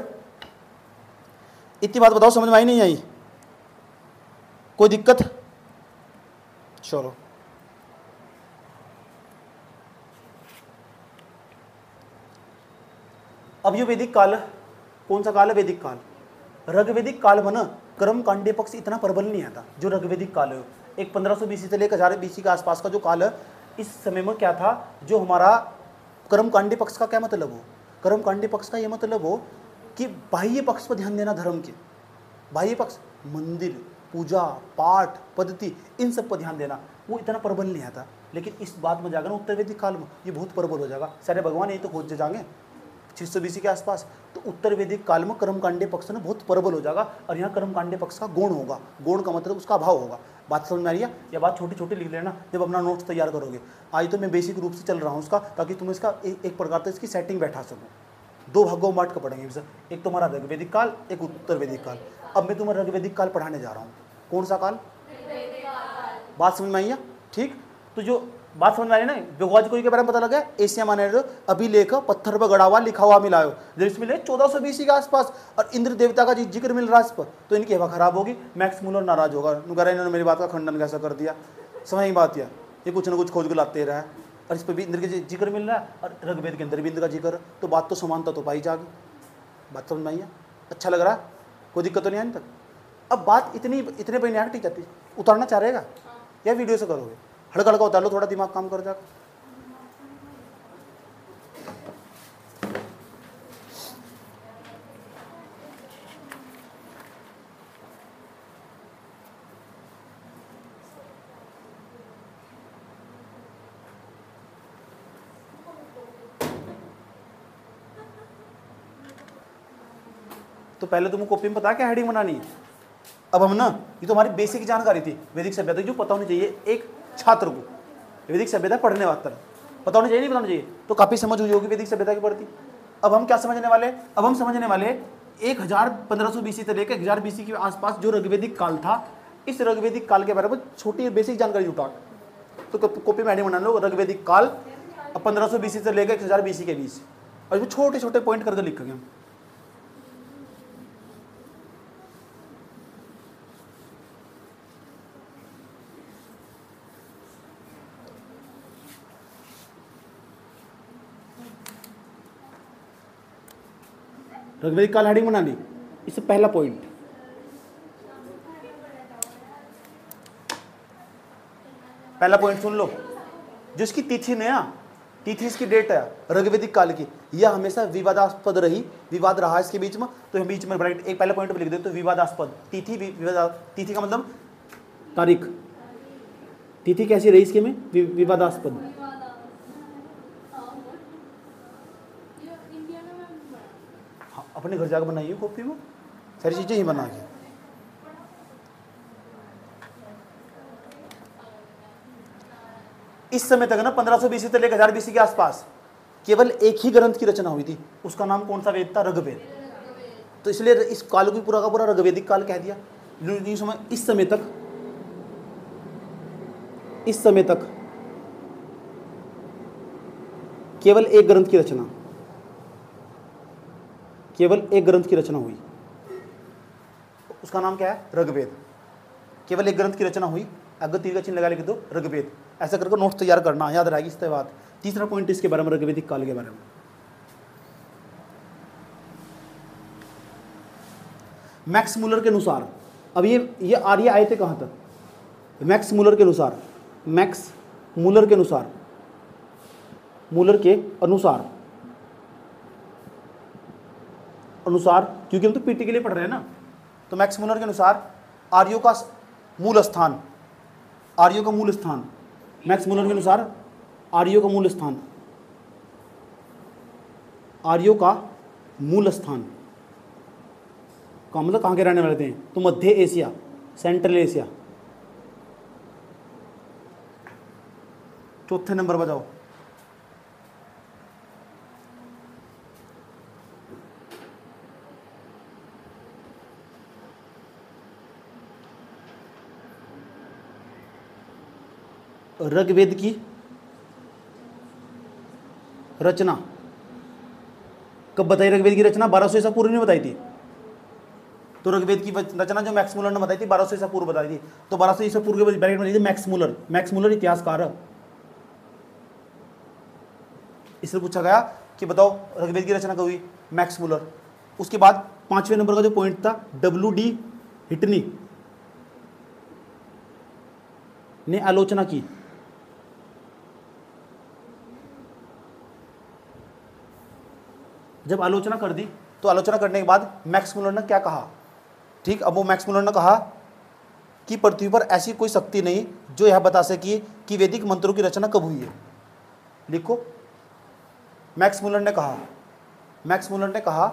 इतनी बात बताओ, समझ में आई नहीं आई? कोई दिक्कत? चलो अब ये वैदिक काल, कौन सा काल है? वैदिक काल। ऋग्वेदिक काल में ना कर्म कांडे पक्ष इतना प्रबल नहीं आता। जो ऋग्वेदिक काल है, एक 1500 BC से लेकर 1000 BC के आसपास का जो काल है, इस समय में क्या था? जो हमारा कर्म कांडे पक्ष का क्या मतलब हो? कर्म कांडे पक्ष का ये मतलब हो कि बाह्य पक्ष पर ध्यान देना धर्म के। बाह्य पक्ष, मंदिर, पूजा पाठ पद्धति, इन सब पर ध्यान देना, वो इतना प्रबल नहीं आता। लेकिन इस बात में जाकर उत्तर वैदिक काल में ये बहुत प्रबल हो जाएगा। सारे भगवान यही तो खोज जाएंगे 600 BC के आसपास। तो उत्तर वैदिक काल में कर्मकांडे पक्ष में बहुत प्रबल हो जाएगा, और यहाँ कर्मकांडे पक्ष का गुण होगा। गुण का मतलब उसका अभाव होगा। बात समझ में आ रही है? या बात छोटी छोटी लिख लेना जब अपना नोट्स तैयार करोगे। आज तो मैं बेसिक रूप से चल रहा हूँ उसका, ताकि तुम इसका एक प्रकार से इसकी सेटिंग बैठा सको। 2 भागों में बांट कर पढ़ेंगे सर, एक तुम्हारा ऋग्वेदिक काल, एक उत्तर वैदिक काल। अब मैं तुम्हें ऋग्वेदिक काल पढ़ाने जा रहा हूँ। कौन सा काल? बात समझ में आई है? ठीक। तो जो बात समझ में आ रही है ना, बोगाज कोई के बारे में पता लगा? एशिया माइनर अभिलेख, पत्थर पर गड़ा हुआ, लिखा हुआ मिला हो, जिसमें 1400 BC के आसपास, और इंद्र देवता का जिक्र मिल रहा है इस पर। तो इनकी हवा खराब होगी, मैक्स मूलर नाराज होगा, इन्होंने मेरी बात का खंडन कैसा कर दिया। समझ की बात? ये कुछ ना कुछ खोज को लाते रहा है, और इस पर भी इंद्र के जिक्र मिल रहा है, और ऋग्वेद के अंदर भी इंद्र का जिक्र। तो बात तो समानता तो पाई जाएगी। बात समझ में आई है? अच्छा लग रहा है? कोई दिक्कत तो नहीं आई तक? अब बात इतने पर नहीं टिक जाती। उतारना चाह रहेगा या वीडियो से करोगे? हल्का हल्का उतार लो, थोड़ा दिमाग काम कर जाएगा। तो पहले तुमको कॉपी में पता क्या हेडिंग बनानी है। अब हम ना, ये तो हमारी बेसिक जानकारी थी वैदिक सभ्यता, जो पता होनी चाहिए एक छात्र को। वैदिक सभ्यता पढ़ने वाला पता होनी चाहिए, नहीं पता होनी चाहिए? तो काफी समझ हुई होगी वैदिक सभ्यता की पढ़ती। अब हम क्या समझने वाले? अब हम समझने वाले 1500 BC से लेकर 1000 BC के आसपास जो ऋग्वेदिक काल था, इस ऋग्वेदिक काल के बारे में छोटी बेसिक जानकारी जुटा। तो कॉपी में हेडिंग बना लो, ऋग्वेदिक काल 1500 BC से लेकर 1000 BC के बीच, और छोटे छोटे पॉइंट करके लिखेंगे हम। ऋग्वेदिक काल हेडिंग बना ली। इससे पहला पॉइंट, सुन लो, जो इसकी तिथि नया तिथि इसकी डेट है ऋग्वेदिक काल की, यह हमेशा विवादास्पद रही, विवाद रहा इसके बीच में। तो हम बीच में ब्राइट एक पहले पॉइंट पे लिख दे तो विवादास्पद तिथि, तिथि का मतलब तारीख, तिथि कैसी रही इसके में? विवादास्पद। अपने घर जाकर बनाइए कॉपी में, सारी चीजें ही बना के। इस समय तक ना 1500 BC से लेकर 1000 BC के आसपास केवल एक ही ग्रंथ की रचना हुई थी। उसका नाम कौन सा वेद था? ऋग्वेद। तो इसलिए इस काल को पूरा का पूरा ऋग्वेदिक काल कह दिया। इस समय तक केवल एक ग्रंथ की रचना, केवल एक ग्रंथ की रचना हुई। उसका नाम क्या है? ऋग्वेद। केवल एक ग्रंथ की रचना हुई, अगर तीर का चिन्ह लगा लिख दो ऋग्वेद। ऐसा करके नोट्स तैयार करना, याद रहेगी इसके बाद। तीसरा पॉइंट इसके बारे में, ऋग्वेदिक काल के बारे में। मैक्स मुलर के अनुसार, अब ये आर्य आए थे कहाँ तक? मैक्स मुलर के अनुसार, मैक्स मुलर के अनुसार, मुलर के अनुसार, अनुसार क्योंकि हम तो पीटी के लिए पढ़ रहे हैं ना, तो मैक्स मुलर के अनुसार आर्यों का मूल स्थान, आर्यों का मूल स्थान, मैक्स मुलर के अनुसार आर्यों का मूल स्थान, आर्यों का मूल स्थान का मतलब कहाँ के रहने वाले थे? तो मध्य एशिया, सेंट्रल एशिया। चौथे नंबर बताओ। ऋग्वेद की रचना कब बताई? ऋग्वेद की रचना 1200 ईसा पूर्व ने बताई थी। तो ऋग्वेद की रचना जो मैक्स मुलर ने बताई थी 1200 ईसा पूर्व बताई थी। तो 1200 ईसा पूर्व के ब्रैकेट में लिखिए मैक्स मुलर। मैक्स मुलर इतिहासकार। इससे पूछा गया कि बताओ ऋग्वेद की रचना कब हुई? Max Muller. उसके बाद 5वें नंबर का जो पॉइंट था, W.D. हिटनी ने आलोचना की। जब आलोचना कर दी तो आलोचना करने के बाद मैक्स मुलर ने क्या कहा? ठीक, अब वो मैक्स मुलर ने कहा कि पृथ्वी पर ऐसी कोई शक्ति नहीं जो यह बता सके कि वैदिक मंत्रों की रचना कब हुई है। लिखो, मैक्स मुलर ने कहा, मैक्स मुलर ने कहा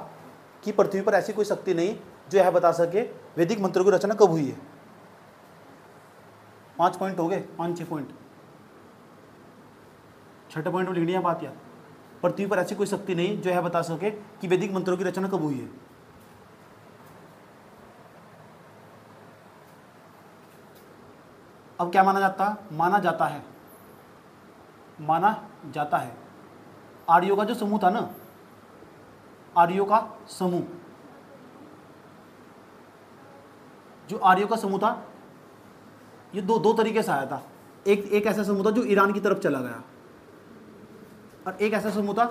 कि पृथ्वी पर ऐसी कोई शक्ति नहीं जो यह बता सके वैदिक मंत्रों की रचना कब हुई है। 5 पॉइंट हो गए, 5-6 पॉइंट। छठे पॉइंट में लिखनी है बात, यार पृथ्वी पर ऐसी कोई शक्ति नहीं जो यह बता सके कि वैदिक मंत्रों की रचना कब हुई है। अब क्या माना जाता है? माना जाता है, माना जाता है आर्यों का जो समूह था ना, आर्यों का समूह, जो आर्यों का समूह था ये दो तरीके से आया था। एक ऐसा समूह था जो ईरान की तरफ चला गया, और एक ऐसा समूह था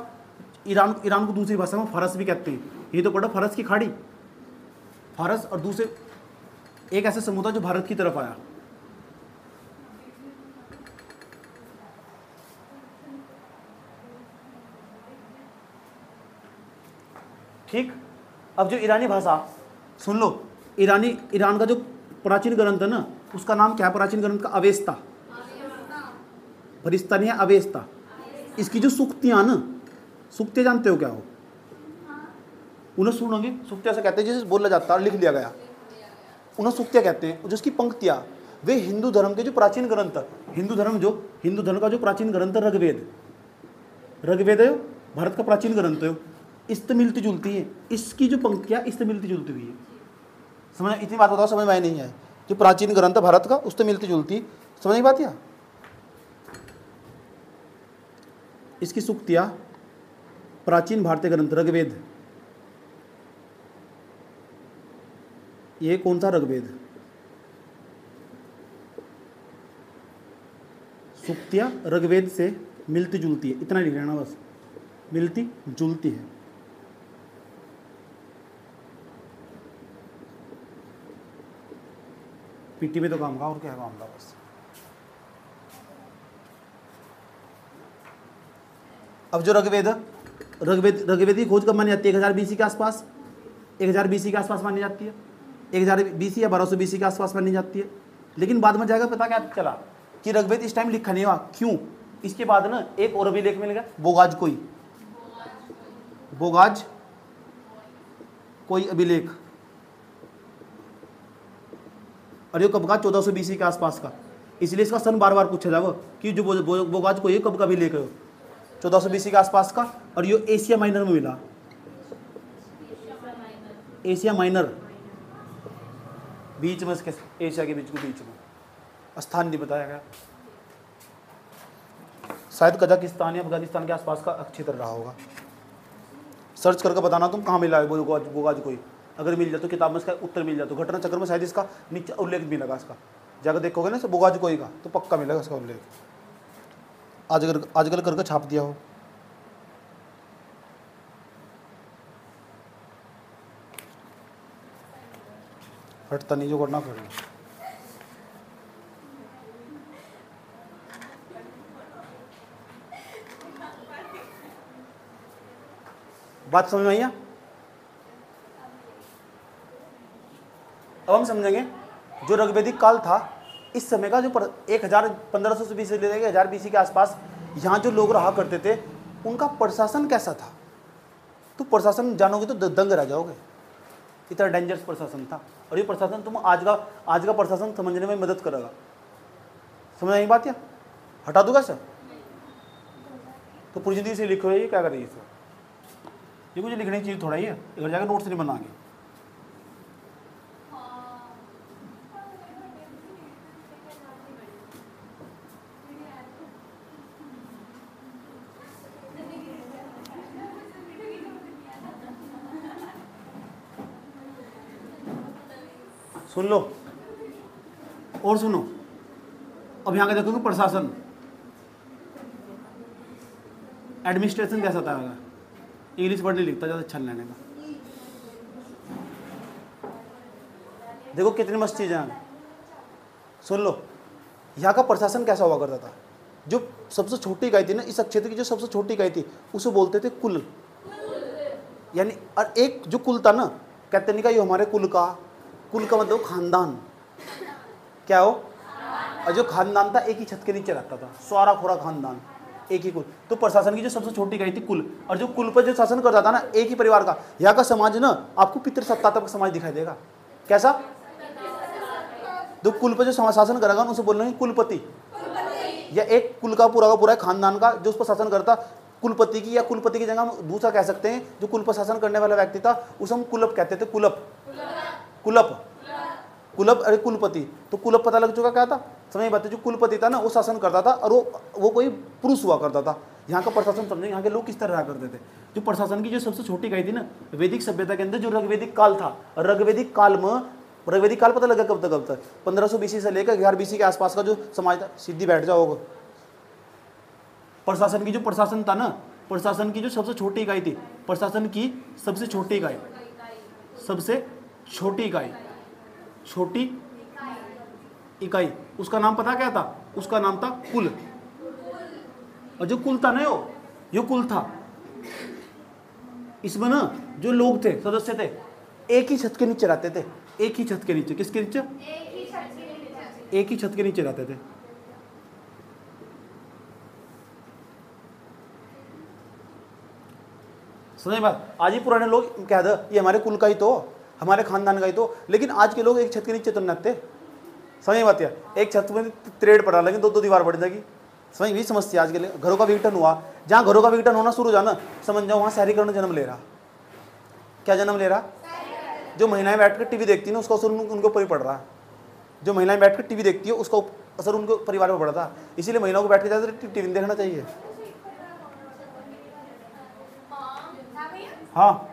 ईरान को दूसरी भाषा में फारस भी कहते हैं। ये तो पढ़ो, फारस की खाड़ी, फारस। और दूसरे एक ऐसा समूह था जो भारत की तरफ आया। ठीक, अब जो ईरानी भाषा, सुन लो, ईरान का जो प्राचीन ग्रंथ है ना, उसका नाम क्या है? प्राचीन ग्रंथ का अवेस्ता। फरिश्ता नहीं है, अवेस्ता। इसकी जो सूक्तियां ना, सूक्तियां जानते हो क्या हो? उन्हें सुनोगे, सूक्तियां से कहते हैं जैसे बोला जाता है, लिख लिया गया, उन्हें सूक्तियां कहते हैं। जो उसकी पंक्तियां, वे हिंदू धर्म के जो प्राचीन ग्रंथ, हिंदू धर्म का जो प्राचीन ग्रंथ है ऋग्वेद है, भारत का प्राचीन ग्रंथ है, इससे मिलती जुलती है। इसकी जो पंक्तियां इससे मिलती जुलती हुई है। समझ, इतनी बात बताओ, समझ में आई नहीं है? जो प्राचीन ग्रंथ भारत का, उससे मिलती जुलती, समझ बात? या इसकी सूक्तियां प्राचीन भारतीय ग्रंथ ऋग्वेद, ये कौन सा ऋग्वेद? सूक्तियां ऋग्वेद से मिलती जुलती है, इतना लिख लेना बस, मिलती जुलती है। पीटी में तो काम का, और क्या काम का बस। अब जो ऋग्वेद की खोज कब मानी जाती है? 1000 BC के आसपास, 1000 BC के आसपास मानी जाती है। 1000 BC या 1200 BC के आसपास मानी जाती है। लेकिन बाद में जाएगा पता क्या चला कि ऋग्वेद इस टाइम लिखा नहीं हुआ। क्यों? इसके बाद ना एक और अभिलेख मिल गया, बोगाज कोई अभिलेख, और ये कब का? 1400 BC के आसपास का। इसलिए इसका सन बार बार पूछा जाएगा कि जो बोगाज कोई कब का अभिलेख है? 1400 BC के आसपास का। और ये एशिया माइनर में मिला, एशिया माइनर, बीच में, इसके एशिया के बीच में, स्थान नहीं बताया गया। शायद कजाकिस्तान या अफगानिस्तान के आसपास का क्षेत्र रहा होगा। सर्च करके बताना तुम कहाँ मिला है बोगाज कोई। अगर मिल जाए तो किताब में इसका उत्तर मिल जाए तो घटना चक्र में शायद इसका नीचे उल्लेख मिलेगा। इसका जाकर देखोगे ना बुगाज कोई का तो पक्का मिलेगा इसका उल्लेख। आजकल करके छाप दिया हो। हटता नहीं जो करना कर। बात समझ में आई? अब हम समझेंगे जो ऋग्वेदिक काल था, इस समय का जो 1500 से 20 से लेकर 1000 BC के आसपास यहाँ जो लोग रहा करते थे उनका प्रशासन कैसा था। तो प्रशासन जानोगे तो दंग रह जाओगे, इतना डेंजरस प्रशासन था। और ये प्रशासन तुम आज का प्रशासन समझने में मदद करेगा। समझ आई बात? या हटा दूंगा सर? तो पूरी जिंदगी से लिखो ये क्या करेगी सर? ये मुझे लिखने की चीज़ थोड़ा ही है, इधर जाकर नोट्स नहीं बनाएंगे। सुन लो और सुनो। अब यहाँ का देखोगे प्रशासन, एडमिनिस्ट्रेशन कैसा था। इंग्लिश वर्ड नहीं लिखता, ज़्यादा अच्छा लेने का। देखो कितनी मस्त चीज़ है। सुन लो, यहाँ का प्रशासन कैसा हुआ करता था। जो सबसे छोटी इकाई थी ना, इस क्षेत्र की जो सबसे छोटी इकाई थी उसे बोलते थे कुल। यानी और एक जो कुल था ना, कहते नहीं का ये हमारे कुल का मतलब खानदान। क्या हो? और जो खानदान था एक ही छत के नीचे रहता था, सारा खोरा खानदान एक ही कुल। तो प्रशासन की जो सबसे छोटी इकाई थी कुल, और जो कुल पर जो शासन करता था ना एक ही परिवार का। यहाँ का समाज ना आपको पितृसत्तात्मक समाज दिखाई देगा। कैसा? जो कुल पर जो शासन करेगा उसे बोल रहे हैं कुलपति, या एक कुल का पूरा खानदान का जो उस पर शासन करता कुलपति की, या कुलपति की जगह हम दूसरा कह सकते हैं जो कुल पर शासन करने वाला व्यक्ति था उसे हम कुलप कहते थे। कुलप अरे कुलपति। तो कुलप पता लग चुका क्या था? समझ बात है। जो कुलपति था ना वो शासन करता था और वो कोई पुरुष हुआ करता था। यहाँ का प्रशासन समझे यहाँ के लोग किस तरह रहा करते थे। जो प्रशासन की जो सबसे छोटी इकाई थी ना वैदिक सभ्यता के अंदर, जो ऋग्वेदिक काल था। ऋग्वेदिक काल पता लगा कब तक? 1500 BC से लेकर 1000 BC के आसपास का जो समाज था। सीधी बैठ जाओगे। प्रशासन की जो प्रशासन था ना, प्रशासन की जो सबसे छोटी इकाई थी, प्रशासन की सबसे छोटी इकाई उसका नाम पता क्या था? उसका नाम था कुल। और जो कुल था ना यो कुल था। इसमें ना जो लोग थे, सदस्य थे, एक ही छत के नीचे रहते थे। एक ही छत के नीचे। किसके नीचे? एक ही छत के नीचे रहते थे। समझ बात? आज ही पुराने लोग कह दो ये हमारे कुल का ही तो, हमारे खानदान का ही तो, लेकिन आज के लोग एक छत के नीचे तो नहीं रहते। समझ बात? यार एक छत में त्रेड़ पड़ा लेकिन दो दीवार बढ़ जाएगी। समझ भी समझती आज के लिए। घरों का विघटन हुआ, जहाँ घरों का विघटन होना शुरू जाना समझ जाओ वहाँ शहरीकरण जन्म ले रहा। क्या जन्म ले रहा? जो महिलाएं बैठकर टीवी देखती है ना उसका असर उनके ऊपर ही पड़ रहा है। जो महिलाएं बैठकर टीवी देखती है उसका असर उनके परिवार पर पड़ता है। इसीलिए महिलाओं को बैठ के ज़्यादा टीवी देखना चाहिए। हाँ,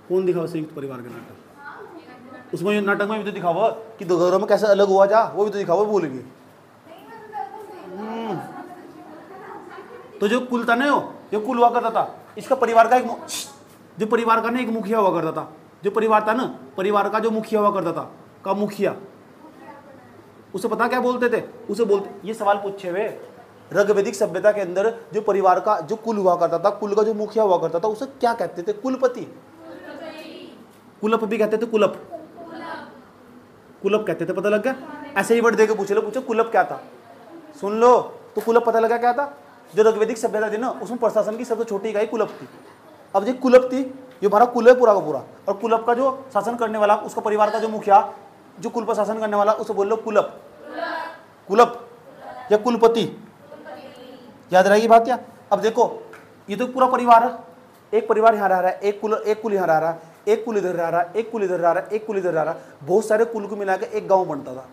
कौन दिखाओ संयुक्त परिवार के नाटक? उसमें नाटक में भी तो दिखाओ कि दो घरों में कैसे अलग हुआ जा, वो भी तो दिखाओ। भूल गए। तो जो कुल था ना जो कुल हुआ करता था, इसका परिवार का जो परिवार का ना एक मुखिया हुआ करता था। जो परिवार था ना, परिवार का जो मुखिया हुआ करता था, का मुखिया, उसे पता क्या बोलते थे? उसे बोलते, ये सवाल पूछे हुए ऋग्वेदिक सभ्यता के अंदर जो परिवार का जो कुल हुआ करता था, कुल का जो मुखिया हुआ करता था उसे क्या कहते थे? कुलपति। कुलप भी कहते थे। कुलप कहते थे। पता लग गया? ऐसे ही वर्ड देके पूछो कुलप क्या था। सुन लो तो कुलप पता लगा क्या था? जो ऋग्वेदिक सभ्यता थी ना उसमें प्रशासन की सबसे छोटी इकाई कुलप थी। अब जो कुलप थी ये हमारा कुल है पूरा का पूरा, और कुलप का जो शासन करने वाला उसका परिवार का जो मुखिया जो कुल पर शासन करने वाला उसे बोल लो कुलप या कुलपति। याद रहेगी बात? या अब देखो ये तो पूरा परिवार है। एक परिवार यहाँ रह रहा है, एक कुल यहाँ रह रहा है, एक कुल इधर रह रहा है, एक कुल इधर रह रहा है, एक कुल इधर रह रहा है। बहुत सारे कुल को मिलाकर एक गांव बनता था।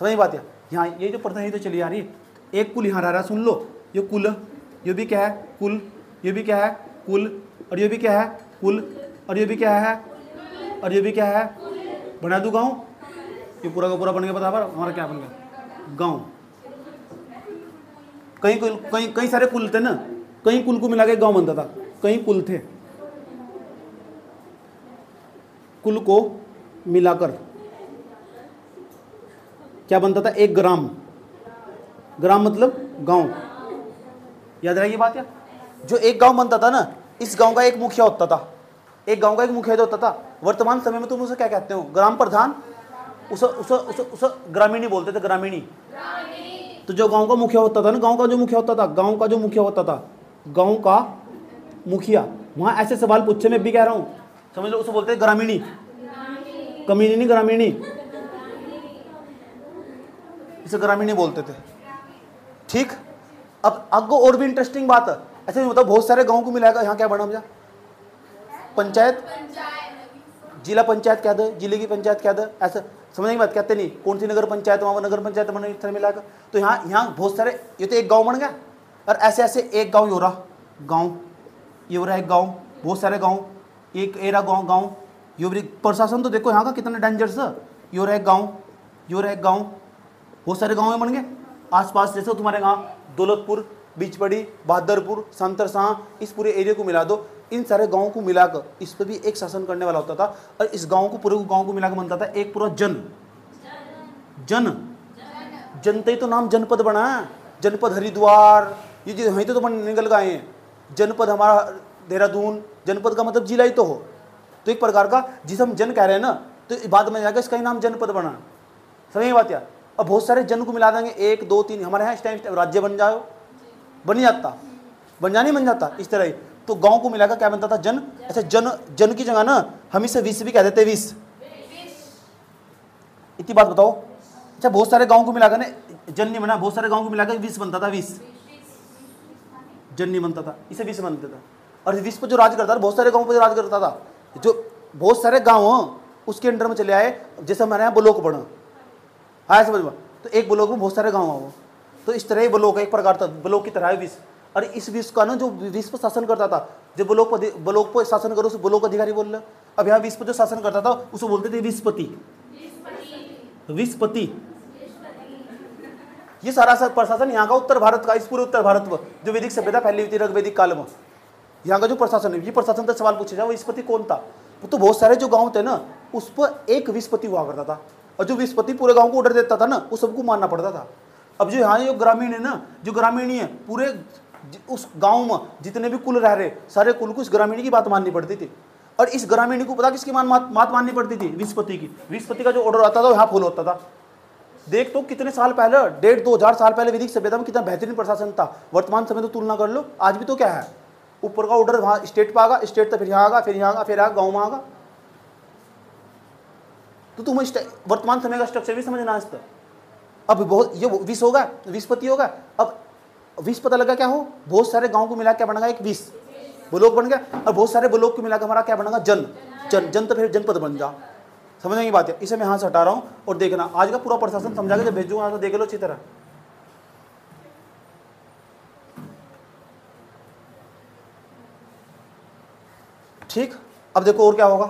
समझ बात? या यहाँ ये जो प्रथा ही तो चली आ रही है। एक कुल यहाँ रह रहा है। सुन लो, ये कुल, ये भी क्या है? कुल। ये भी क्या है? कुल। और ये भी क्या है? कुल, और ये भी क्या है, और ये भी क्या है, बना दूं गाँव, ये पूरा का पूरा बन गया बराबर, हमारा क्या बन गया, गाँव। कई सारे कुल थे ना, कई कुल को मिला के गाँव बनता था, कई कुल थे, कुल को मिलाकर क्या बनता था, एक ग्राम। ग्राम मतलब गांव, याद रहेगी बात। या जो एक गांव बनता था ना, इस गांव का एक मुखिया होता था, एक गांव का एक मुखिया होता था। वर्तमान समय में तुम उसे क्या कहते हो, ग्राम प्रधान, उसे ग्रामीणी बोलते थे, ग्रामीणी। तो जो गांव का मुखिया होता था ना, गांव का जो मुखिया होता था, गांव का जो मुखिया होता था, गांव का मुखिया, वहां ऐसे सवाल पूछे, मैं भी कह रहा हूं, समझ लो, उसे बोलते हैं ग्रामीणी, कमीनी नहीं, ग्रामीणी, इसे ग्रामीणी बोलते थे। ठीक, अब आगे और भी इंटरेस्टिंग बात है, ऐसे नहीं, मतलब बहुत सारे गांव को मिलाएगा, यहाँ क्या बना भैया, पंचायत, जिला पंचायत कह दो, जिले की पंचायत कह दो, ऐसा समझने की बात, कहते नहीं कौन सी नगर पंचायत, वहां नगर पंचायत बना, इस तरह मिलाकर। तो यहाँ बहुत सारे, ये तो एक गांव बन गया, और ऐसे ऐसे एक गांव, ये हो रहा गांव, ये हो रहा एक गांव, बहुत सारे गांव, एक एरा गांव, ये प्रशासन तो देखो यहाँ का कितना डेंजरस है, ये हो रहा एक गांव, ये हो रहा एक गांव, बहुत सारे गांव बन गए आसपास। जैसे तुम्हारे गांव दौलतपुर, बीचपड़ी, बहादुरपुर, संतरशाह, इस पूरे एरिया को मिला दो, इन सारे गांवों को मिलाकर इस पर भी एक शासन करने वाला होता था, और इस गांव को, पूरे गांव को मिलाकर बनता था एक पूरा जनते ही तो नाम जनपद बना है, जनपद हरिद्वार, ये जो वहीं तो निकल गए हैं, जनपद हमारा देहरादून, जनपद का मतलब जिला ही तो हो। तो एक प्रकार का जिसे हम जन कह रहे हैं ना, तो बाद में जाकर इसका ही नाम जनपद बना, समझ बात यार। अब बहुत सारे जन को मिला देंगे, 1 2 3, हमारे यहाँ इस टाइम राज्य बन जाओ, बन जाता, बन जाता इस तरह ही। तो गांव को मिलाकर क्या बनता था, जन। अच्छा, जन की जगह ना हम इसे विष भी कह देते, विष, इतनी बात बताओ। अच्छा, बहुत सारे गांव को मिलाकर ना, जन नहीं बना, बहुत सारे गांव को मिलाकर विष बनता था, विष, जन नहीं बनता था, इसे विष बनता था। और विष पर जो राज करता था, बहुत सारे गाँव पर जो राज करता था, जो बहुत सारे गाँव उसके अंडर में चले आए। जैसे हमारे यहाँ ब्लॉक बना, हाँ समझ में, तो एक ब्लॉक में बहुत सारे गाँव आओ, तो इस तरह ही ब्लॉक एक प्रकार था, ब्लॉक की तरह विष। और इस विष का ना, जो विष पर शासन करता था, जो ब्लॉक पर शासन करो उसे ब्लॉक अधिकारी बोल रहे। अब यहाँ विष पर जो शासन करता था उसे बोलते थे विषपति, विषपति। ये सारा प्रशासन यहाँ का उत्तर भारत का, इस पूरे उत्तर भारत में जो वैदिक सभ्यता फैली हुई थी ऋग्वैदिक काल में, यहाँ का जो प्रशासन है, ये प्रशासन तक सवाल पूछे जाए, वो विषपति कौन था। तो बहुत सारे जो गाँव थे ना, उस पर एक विषपति हुआ करता था, और जो विषपति पूरे गांव को ऑर्डर देता था ना, वो सबको मानना पड़ता था। अब जो यहाँ जो ग्रामीण है ना, जो ग्रामीणी है, पूरे उस गांव में जितने भी कुल रह रहे, सारे कुल को इस ग्रामीणी की बात माननी पड़ती थी। और इस ग्रामीणी को पता किसकी बात माननी पड़ती थी, विषपति की। विषपति का जो ऑर्डर आता था यहाँ फॉलो होता था। देख तो कितने साल पहले, 1,500-2,000 साल पहले वैदिक सभ्यता में कितना बेहतरीन प्रशासन था। वर्तमान समय तो तुलना कर लो, आज भी तो क्या है, ऊपर का ऑर्डर वहाँ स्टेट पर आगा, स्टेट तक फिर यहाँ आगा, फिर यहाँ आगा, फिर गाँव में आगा। तो तुम वर्तमान समय का स्ट्रक्चर भी समझना है। अब बहुत ये विष होगा, विषपति होगा। अब विष पता लगा क्या हो, बहुत सारे गांव को मिला क्या बनेगा, एक विष ब्लॉक बन गया। और बहुत सारे ब्लॉक को मिलाकर हमारा क्या बनेगा, जन तो फिर जनपद बन जा। समझने की बात है। इसे मैं यहाँ से हटा रहा हूँ, और देखना आज का पूरा प्रशासन समझा के जब भेजूंगा तो देख लो अच्छी तरह। ठीक, अब देखो और क्या होगा।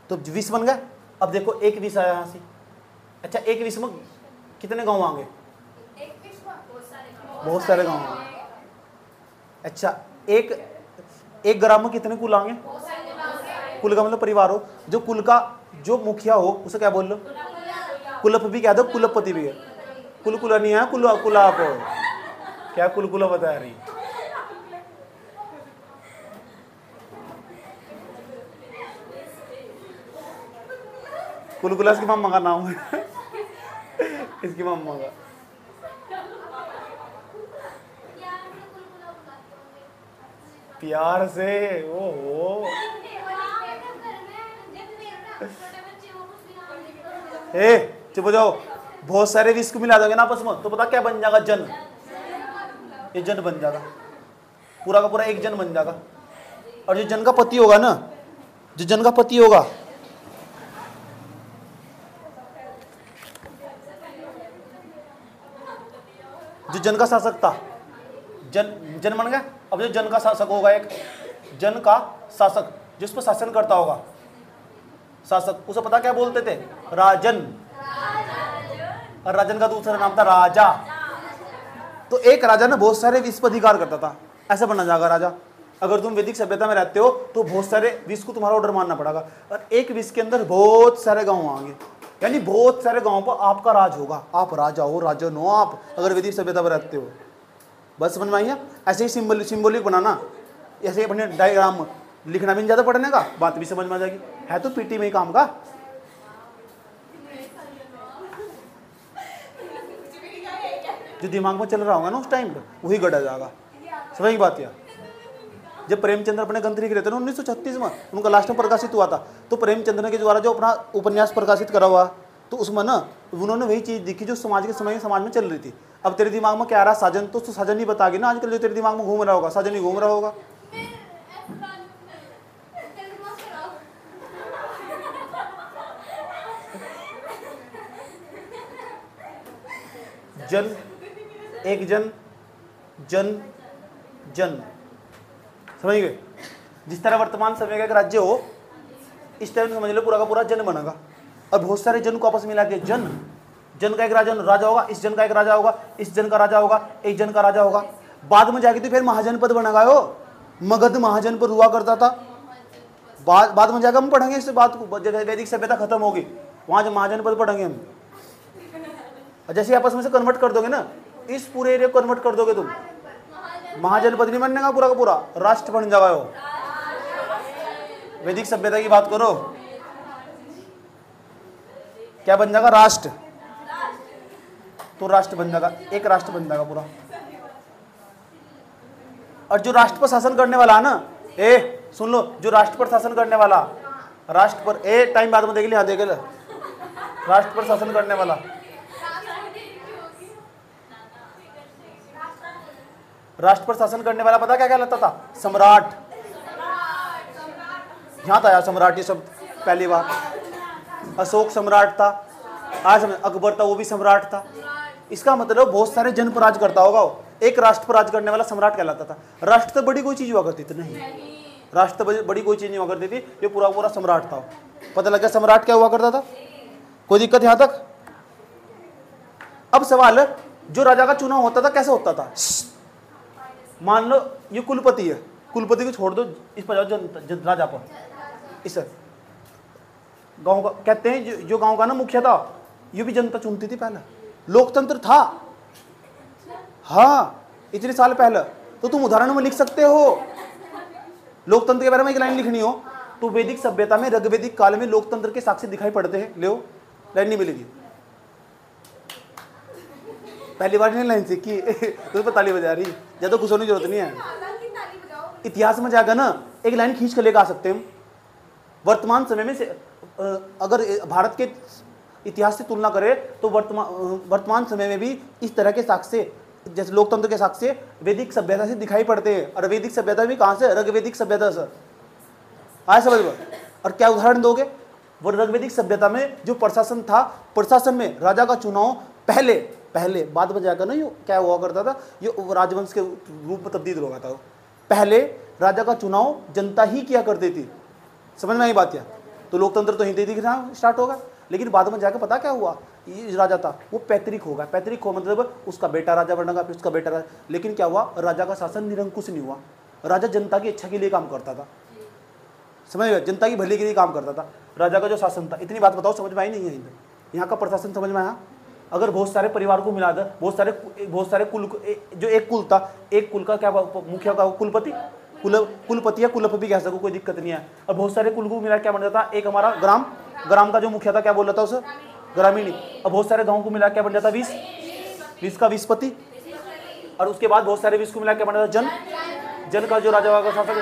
तो विष बन गया। अब देखो एक विष आया यहाँ से। अच्छा, एक विष में कितने गांव आएंगे, बहुत सारे गांव आएंगे। अच्छा, एक ग्राम में कितने कुल आएंगे, कुल का मतलब परिवार हो। जो कुल का जो मुखिया हो उसे क्या बोल लो, कुलप भी कह दो, कुलपति भी है। कुलकुला नहीं है, कुलाप हो क्या, कुलकुला बता रही। कुलकुला इसकी मम्मा का नाम है इसकी मम्मा का। प्यार से ओहो, चुप हो जाओ। बहुत सारे विष को मिला दोगे ना आपस में, तो पता क्या बन जाएगा, जन। ये जन बन जाएगा, पूरा का पूरा एक जन बन जाएगा। और जो जन का पति होगा ना, जो जन का पति होगा, जो जन का शासक था, जन बन गया। अब जो जन का शासक होगा, एक जन का शासक जिस पर शासन करता होगा शासक, उसे पता क्या बोलते थे? राजन। और राजन का दूसरा नाम था राजा। तो एक राजा ना बहुत सारे विष पर अधिकार करता था, ऐसा बनना जाएगा राजा। अगर तुम वैदिक सभ्यता में रहते हो तो बहुत सारे विष को तुम्हारा ऑर्डर मानना पड़ेगा, और एक विष के अंदर बहुत सारे गांव आएंगे, यानी बहुत सारे गांवों पर आपका राज होगा, आप राजा हो, राजन हो आप, अगर वैदिक सभ्यता में रहते हो। बस समझ में आई? ऐसे ही सिंबॉलिक बनाना, ऐसे अपने डायग्राम लिखना भी नहीं ज़्यादा पढ़ने का, बात भी समझ में आ जाएगी, है तो पीटी में ही काम का। जो दिमाग में चल रहा होगा ना उस टाइम पे वही गढ़ा जाएगा। समझ की बात यार? जब प्रेमचंद्र अपने ग्रंथ लिख रहे थे ना 1936 में, उनका लास्ट में प्रकाशित हुआ था, तो प्रेमचंद्र के द्वारा जो अपना उपन्यास प्रकाशित करा हुआ, तो उसमें ना उन्होंने वही चीज़ दिखी जो समाज में चल रही थी। अब तेरे दिमाग में क्या आ रहा साजन, तो साजन ही बतागी ना, आजकल जो तेरे दिमाग में घूम रहा होगा साजन ही घूम रहा होगा। जन, एक जन, जन, जन, समझ गए? जिस तरह वर्तमान समय का एक राज्य हो, इस टाइम समझ लो पूरा का पूरा जन बनेगा, और बहुत सारे जन को आपस में मिला के जन, जन का एक राजा होगा, इस जन का एक राजा होगा, इस जन का राजा होगा, एक जन का राजा होगा। बाद में जाके तो फिर महाजनपद बनेगा। हो मगध महाजनपद हुआ करता था, बाद में जाकर हम पढ़ेंगे इस बात को, जब वैदिक सभ्यता खत्म होगी वहां जो महाजनपद पढ़ेंगे हम। जैसे आपस में से कन्वर्ट कर दोगे ना, इस पूरे एरिया को कन्वर्ट कर दोगे तुम, महाजनपद नहीं बनने का, पूरा का पूरा राष्ट्र बन जाएगा। हो वैदिक सभ्यता की बात करो, क्या बन जाएगा? राष्ट्र। तो राष्ट्र बन जाएगा, एक राष्ट्र बन जाएगा पूरा। और जो राष्ट्र पर शासन करने वाला है ना, सुन लो, जो राष्ट्र पर शासन करने वाला, राष्ट्र पर टाइम बाद में देख लिया, देख ले, राष्ट्र पर शासन करने वाला, राष्ट्र पर शासन करने वाला पता क्या कहलाता था? सम्राट। यहां था यार सम्राट ये शब्द पहली बार। अशोक सम्राट था, आज अकबर था वो भी सम्राट था। इसका मतलब बहुत सारे जन पर राज करता होगा वो, एक राष्ट्र पर राज करने वाला सम्राट कहलाता था। राष्ट्र तो बड़ी कोई चीज हुआ करती थी नहीं, राष्ट्र तो बड़ी कोई चीज नहीं हुआ करती थी, ये पूरा पूरा सम्राट था। पता लगा सम्राट क्या हुआ करता था? कोई दिक्कत यहां तक? अब सवाल है, जो राजा का चुनाव होता था कैसे होता था? मान लो ये कुलपति है, कुलपति को छोड़ दो, इस पर जाओ राजा पर, इस गांव का कहते हैं जो गांव का ना मुखिया था, ये भी जनता चुनती थी पहले, लोकतंत्र था। हाँ इतने साल पहले, तो तुम उदाहरण में लिख सकते हो। लोकतंत्र के बारे में एक लाइन लिखनी हो तो वैदिक सभ्यता में ऋग्वैदिक काल में लोकतंत्र के साक्ष्य दिखाई पड़ते हैं। ले लाइन नहीं मिलेगी, पहली बार नहीं लाइन सीखी तो पर ताली बजा रही, ज्यादा खुश होने की जरूरत नहीं है। इतिहास में जाकर ना एक लाइन खींच कर लेकर आ सकते हैं। वर्तमान समय में से अगर भारत के इतिहास से तुलना करें तो वर्तमान समय में भी इस तरह के साक्ष्य, जैसे लोकतंत्र के साक्ष्य वैदिक सभ्यता से दिखाई पड़ते हैं। और वैदिक सभ्यता भी कहाँ से? ऋग्वैदिक सभ्यता से। आए समझ में? और क्या उदाहरण दोगे? वो ऋग्वैदिक सभ्यता में जो प्रशासन था, प्रशासन में राजा का चुनाव पहले बाद में जाकर ना ये क्या हुआ करता था, ये राजवंश के रूप में तब्दील हो गया था। पहले राजा का चुनाव जनता ही किया करती थी। समझ में आई बात? या तो लोकतंत्र तो हिंदी दिखना स्टार्ट होगा, लेकिन बाद में जाकर पता क्या हुआ, ये राजा था वो पैतृक होगा। पैतृक हो मतलब उसका बेटा राजा बनेगा, फिर उसका बेटा राजा। लेकिन क्या हुआ, राजा का शासन निरंकुश नहीं हुआ। राजा जनता की इच्छा के लिए काम करता था। समझ गए? जनता की भले के लिए काम करता था राजा का जो शासन था। इतनी बात बताओ, समझ में आई नहीं है? यहाँ का प्रशासन समझ में आया? अगर बहुत सारे परिवार को मिला दे, बहुत सारे कुल, जो एक कुल था, एक कुल का क्या मुखिया का कुलपति, कुलपति या कुलप भी कह सको, कोई दिक्कत नहीं है। और बहुत सारे कुल को मिला क्या बन जाता? एक हमारा ग्राम का जो मुखिया था क्या बोल रहा था उसे? ग्रामीणी। और बहुत सारे गाँव को मिला क्या बन जाता? विस का विस्पति। और उसके बाद बहुत सारे विस को मिला क्या बन जाता? जन का जो राजा का शासक,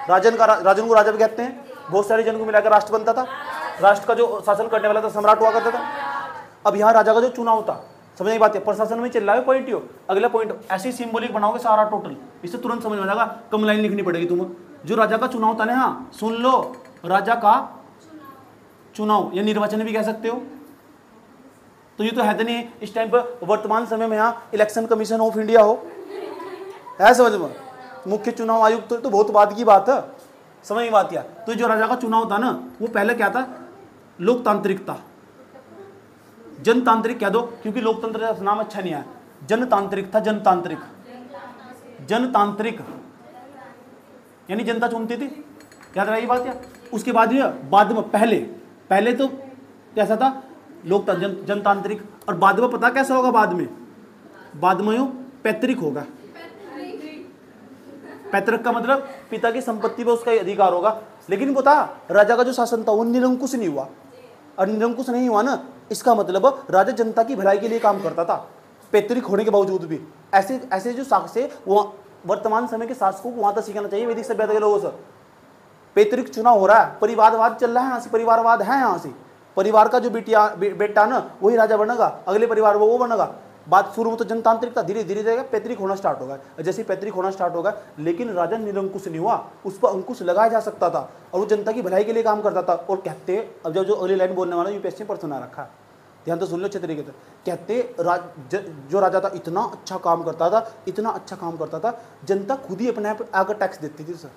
राजन को राजा भी कहते हैं। बहुत सारे जन को मिलाकर राष्ट्र बनता था। राष्ट्र का जो शासन करने वाला था सम्राट हुआ करता था। अब यहाँ राजा का जो चुनाव था, समझ बात है, प्रशासन में चल रहा है पॉइंट। यो अगला पॉइंट ऐसे सिंबॉलिक बनाओगे सारा टोटल, इससे तुरंत समझ में आ जाएगा। कम लाइन लिखनी पड़ेगी तुम्हें। जो राजा का चुनाव था ना, हाँ सुन लो, राजा का चुनाव या निर्वाचन भी कह सकते हो। तो ये तो है नहीं इस टाइम पर वर्तमान समय में यहाँ इलेक्शन कमीशन ऑफ इंडिया हो, है समझ में? मुख्य चुनाव आयुक्त तो बहुत बाद की बात है, समझ में बात क्या। तो जो राजा का चुनाव था ना वो पहले क्या था, लोकतांत्रिक था, जनतांत्रिक कह दो क्योंकि लोकतंत्र का नाम अच्छा नहीं है, जनतांत्रिक था, जनतांत्रिक, जनतांत्रिक यानी जनता चुनती थी, क्या था ये बात क्या। उसके बाद ये बाद में पहले तो कैसा था, जनतांत्रिक, और बाद में पता कैसा होगा, बाद में यूं पैतृक होगा। पैतृक का मतलब पिता की संपत्ति पर उसका अधिकार होगा। लेकिन वो था राजा का जो शासन था वो निरंकुश नहीं हुआ, और निरंकुश नहीं हुआ ना, इसका मतलब राजा जनता की भलाई के लिए काम करता था पैतृक होने के बावजूद भी। ऐसे ऐसे जो शासक वो वर्तमान समय के शासकों को वहां तक सीखना चाहिए वैदिक सभ्यता के लोगों से। पैतृक चुनाव हो रहा है, परिवारवाद चल रहा है, यहाँ से परिवारवाद है, यहाँ से परिवार का जो बेटा ना वही राजा बनेगा, अगले परिवार वो बनेगा। बात शुरू में तो जनतांत्रिक था, धीरे धीरे पैतृक होना स्टार्ट होगा। जैसे पैतृक होना स्टार्ट होगा, लेकिन राजा निरंकुश नहीं हुआ, उस पर अंकुश लगाया जा सकता था और वो जनता की भलाई के लिए काम करता था। और कहते, अब जो अगली लाइन बोलने वाला यूपीएससी पर सुना रखा, ध्यान तो सुन लो अच्छे तरीके से। कहते जो राजा था इतना अच्छा काम करता था, इतना अच्छा काम करता था, जनता खुद ही अपने आप आकर टैक्स देती थी सर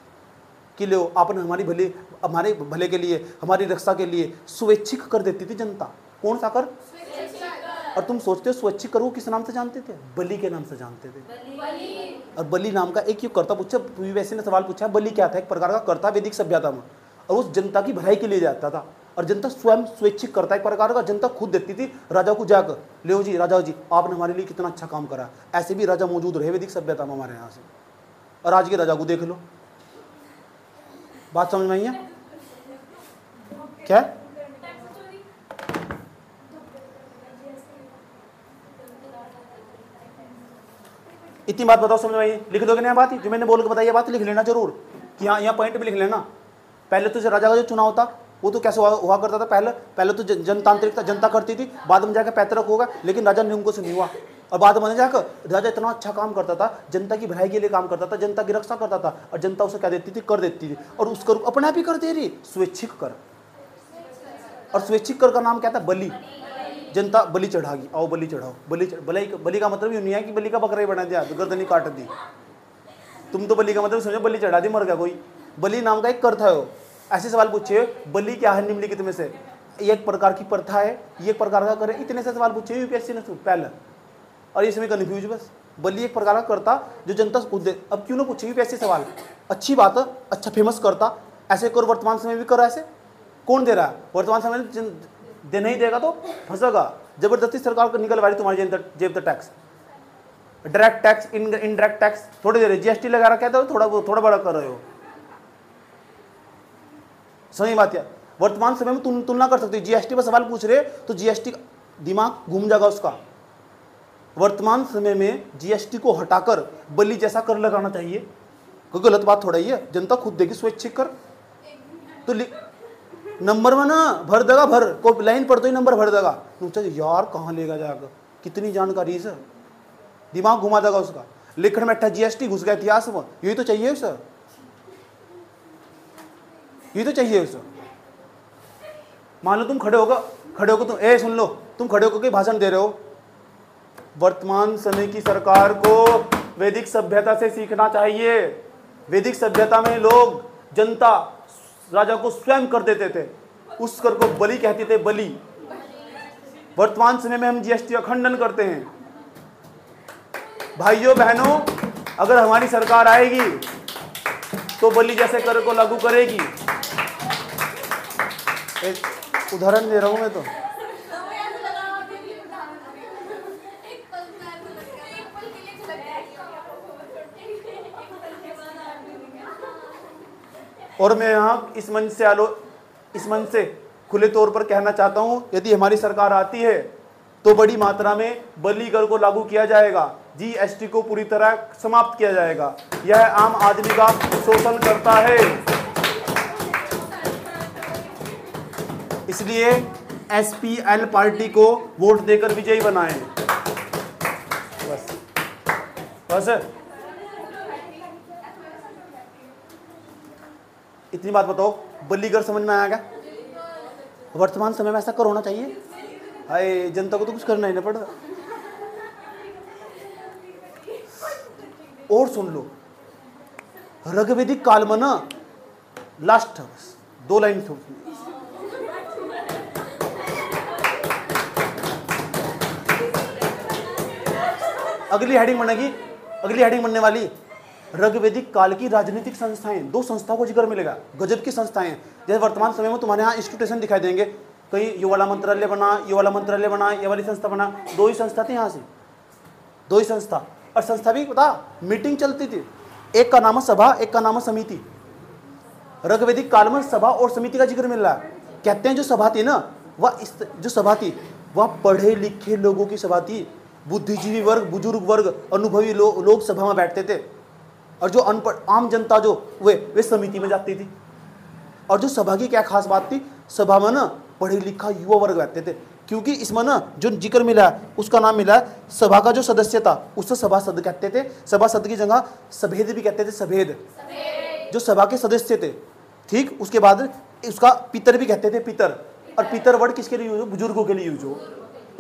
कि लो आपने हमारे भले के लिए, हमारी रक्षा के लिए स्वैच्छिक कर देती थी जनता। कौन सा कर? और तुम सोचते हो स्वैच्छिक कर वो किस नाम से जानते थे? बलि के नाम से जानते थे। और बलि नाम का एक क्यों करता पूछा, वैसे ने सवाल पूछा बलि क्या था, एक प्रकार का कर्ता वैदिक सभ्यता में, और उस जनता की भलाई के लिए जाता था। और जनता स्वयं स्वैच्छिक करता, एक प्रकार का जनता खुद देती थी राजा को जाकर, ले जी राजा जी आपने हमारे लिए कितना अच्छा काम करा। ऐसे भी राजा मौजूद रहे वैदिक सभ्यता में हमारे यहाँ से। और आज के राजा को देख लो, बात समझ में आई है क्या? इतनी बात बताओ समझ में आई? लिख दोगे ना बात, जो मैंने बोल के बताई बात लिख लेना जरूर, कि हाँ यहाँ पॉइंट भी लिख लेना। पहले तो राजा का जो चुनाव था वो तो कैसे हुआ करता था, पहले तो जनतांत्रिक था, जनता करती थी, बाद में जाकर पैतृक होगा, लेकिन राजा निरंकुश नहीं हुआ। और बाद में जाकर राजा इतना अच्छा काम करता था, जनता की भलाई के लिए काम करता था, जनता की रक्षा करता था, और जनता उसे क्या देती थी, कर देती थी, और उस कर अपने आप ही कर दे रही स्वैच्छिक कर। और स्वैच्छिक कर का नाम क्या था? बलि। जनता बलि चढ़ागी, आओ बलि चढ़ाओ, बलि का मतलब ये नहीं है कि बलि का बकरा ही बना दिया, गर्दनी काट दी। तुम तो बलि का मतलब समझो बलि चढ़ा दी, मर गया कोई। बलि नाम का एक कर था वो। ऐसे सवाल पूछे बलि क्या है निम्नलिखित में से, ये एक प्रकार की प्रथा है, ये एक प्रकार का कर है, इतने से सवाल पूछे यूपीएससी ने पहले, और इसमें कन्फ्यूज बस। बलि एक प्रकार का करता जो जनता खुद दे। अब क्यों ना पूछे यूपीएससी सवाल, अच्छी बात है, अच्छा फेमस करता, ऐसे कर वर्तमान समय भी करो। ऐसे कौन दे रहा है वर्तमान समय में? दे नहीं देगा तो फंसेगा, जबरदस्ती सरकार को निकलवा रही तुम्हारी जेब तक tax, direct tax, indirect tax, थोड़ी देर जीएसटी लगा रखा है तो थोड़ा बड़ा कर रहे हो। सही बात है। वर्तमान समय में तुलना कर सकते हो, जीएसटी पर सवाल पूछ रहे तो जीएसटी दिमाग घूम जाएगा उसका। वर्तमान समय में जीएसटी को हटाकर बलि जैसा कर लगाना चाहिए, कोई गलत बात थोड़ा ही है, जनता खुद देगी स्वैच्छिक कर। तो नंबर में ना भर देगा, भर को लाइन पढ़ते ही नंबर भर देगा। यार कहाँ लेगा जाकर, कितनी जानकारी सर, दिमाग घुमा देगा उसका। लिखने में जीएसटी घुस गया इतिहास में, यही तो चाहिए सर, ये तो चाहिए उसे। मान लो तुम खड़े होकर तुम सुन लो, तुम खड़े होकर भाषण दे रहे हो, वर्तमान समय की सरकार को वैदिक सभ्यता से सीखना चाहिए। वैदिक सभ्यता में लोग, जनता राजा को स्वयं कर देते थे, उस कर को बलि कहते थे, बलि। वर्तमान समय में हम जीएसटी का खंडन करते हैं। भाइयों बहनों, अगर हमारी सरकार आएगी तो बलि जैसे कर को लागू करेगी। एक उदाहरण दे रहा हूं मैं तो, और मैं यहाँ इस मंच से खुले तौर पर कहना चाहता हूं, यदि हमारी सरकार आती है तो बड़ी मात्रा में बलि कर को लागू किया जाएगा, जीएसटी को पूरी तरह समाप्त किया जाएगा। यह आम आदमी का शोषण करता है। इसलिए एसपीएल पार्टी को वोट देकर विजयी बनाएं। बस इतनी बात बताओ, बलिगर समझ में आया क्या? वर्तमान समय में ऐसा कर होना चाहिए। हाय, जनता को तो कुछ करना ही ना पड़ा। और सुन लो, ऋग्वेदिक काल में ना लास्ट बस 2 लाइन सोचनी, अगली हेडिंग बनेगी, अगली हेडिंग बनने वाली ऋग्वेदिक काल की राजनीतिक संस्थाएं। 2 संस्थाओं को जिक्र मिलेगा, गजब की संस्थाएं। जैसे वर्तमान समय में तुम्हारे यहाँ इंस्टीट्यूशन दिखाई देंगे, कहीं ये वाला मंत्रालय बना, ये वाला मंत्रालय बना, ये वाली संस्था बना। 2 ही संस्था थी यहाँ से, 2 ही संस्था। और संस्था भी पता मीटिंग चलती थी, एक का नाम है सभा, एक का नाम है समिति। ऋग्वेदिक काल में सभा और समिति का जिक्र मिल रहा है। कहते हैं जो सभा थी ना, जो सभा थी वह पढ़े लिखे लोगों की सभा थी। बुद्धिजीवी वर्ग, बुजुर्ग वर्ग, अनुभवी लोग सभा में बैठते थे, और जो अनपढ़ आम जनता जो वे समिति में जाती थी। और जो सभा की क्या खास बात थी, सभा में ना पढ़े लिखा युवा वर्ग बैठते थे, क्योंकि इसमें ना जो जिक्र मिला है उसका नाम मिला है सभा का जो सदस्य था उससे सभासद कहते थे। सभासद की जगह सभेद भी कहते थे, सभेद जो सभा के सदस्य थे। ठीक, उसके बाद उसका पितर भी कहते थे, पितर। और पितर वर्ड किसके लिए यूज हो? बुजुर्गों के लिए यूज हो।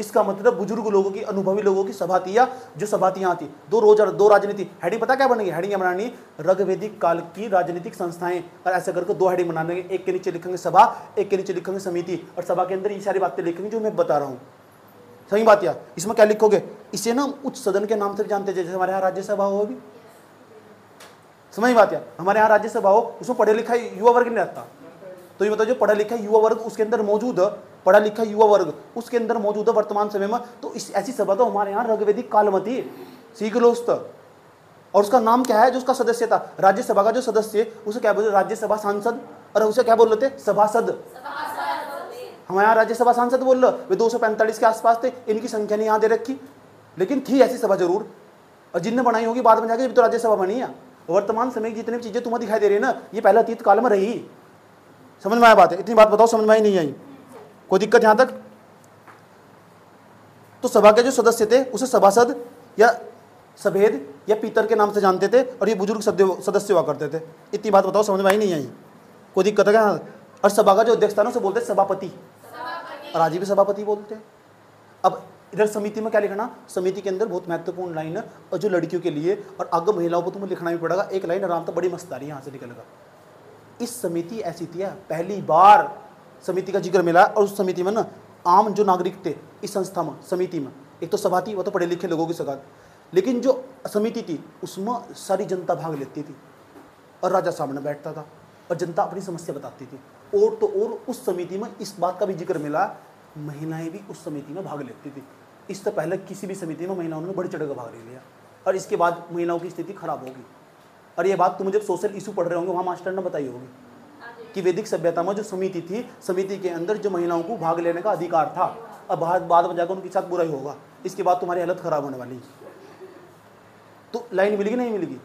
इसका मतलब बुजुर्ग लोगों की, अनुभवी लोगों की सभा थी, या जो सभा थी यहाँ थी। 2 राजनीति हेडिंग पता क्या बनेगी? हेडिंग बनानी ऋग्वेदिक काल की राजनीतिक संस्थाएं, और ऐसे करके 2 हेडिंग बनाने, एक के नीचे लिखेंगे सभा, एक के नीचे लिखेंगे समिति, और सभा के अंदर ये सारी बातें लिखेंगे जो मैं बता रहा हूँ। सही बात या? इसमें क्या लिखोगे? इसे ना उच्च सदन के नाम से जानते हैं, जैसे हमारे यहाँ राज्यसभा हो। अभी समझ बात या? हमारे यहाँ राज्यसभा हो, उसमें पढ़े लिखा युवा वर्ग नहीं रहता। तो ये बताओ, जो पढ़ा लिखा युवा वर्ग उसके अंदर मौजूद है, पढ़ा लिखा युवा वर्ग उसके अंदर मौजूद है वर्तमान समय में। तो ऐसी सभा तो हमारे यहाँ ऋग्वेदिक काल में थी, सीख लो उसका। और उसका नाम क्या है जो उसका सदस्य था? राज्यसभा का जो सदस्य उसे क्या बोलते? राज्यसभा सांसद। और उसे क्या बोल रहे थे? सभासद। हमारे यहाँ राज्यसभा सांसद बोल रहे, वे 245 के आसपास थे। इनकी संख्या नहीं यहाँ दे रखी, लेकिन थी ऐसी सभा जरूर। और जिनने बनाई होगी बाद में जाके तो राज्यसभा बनी है। वर्तमान समय की जितनी चीजें तुम्हें दिखाई दे रही है ना, ये पहले अतीत काल में रही। समझ में आया बात है? इतनी बात बताओ, समझ में आई नहीं आई? कोई दिक्कत यहां तक? तो सभा के जो सदस्य थे उसे सभासद या सभेद या पितर के नाम से जानते थे, और ये बुजुर्ग सदस्य हुआ करते थे। इतनी बात बताओ, समझ में आई नहीं आई? कोई दिक्कत है क्या? और सभा का जो अध्यक्ष था ना उसे बोलते सभापति, और आज भी सभापति बोलते हैं। अब इधर समिति में क्या लिखना? समिति के अंदर बहुत महत्वपूर्ण लाइन है, और जो लड़कियों के लिए और आगे महिलाओं को तुम्हें लिखना भी पड़ेगा। एक लाइन आराम तो बड़ी मस्त आ रही है, यहाँ से निकलेगा। इस समिति ऐसी थी, पहली बार समिति का जिक्र मिला, और उस समिति में ना आम जो नागरिक थे इस संस्था में, समिति में, एक तो सभा थी, वो तो पढ़े लिखे लोगों की सभा, लेकिन जो समिति थी उसमें सारी जनता भाग लेती थी, और राजा सामने बैठता था, और जनता अपनी समस्या बताती थी। और तो और उस समिति में इस बात का भी जिक्र मिला, महिलाएं भी उस समिति में भाग लेती थी। इससे पहले किसी भी समिति में महिलाओं ने बढ़ चढ़ कर भाग ले लिया, और इसके बाद महिलाओं की स्थिति खराब होगी। और ये बात तुम जब सोशल इशू पढ़ रहे होंगे वहाँ मास्टर ने बताई होगी कि वैदिक सभ्यता में जो समिति थी, समिति के अंदर जो महिलाओं को भाग लेने का अधिकार था, अब बाद में जाकर उनके साथ बुरा ही होगा। इसके बाद तुम्हारी हालत खराब होने वाली। तो लाइन मिलेगी नहीं मिलेगी?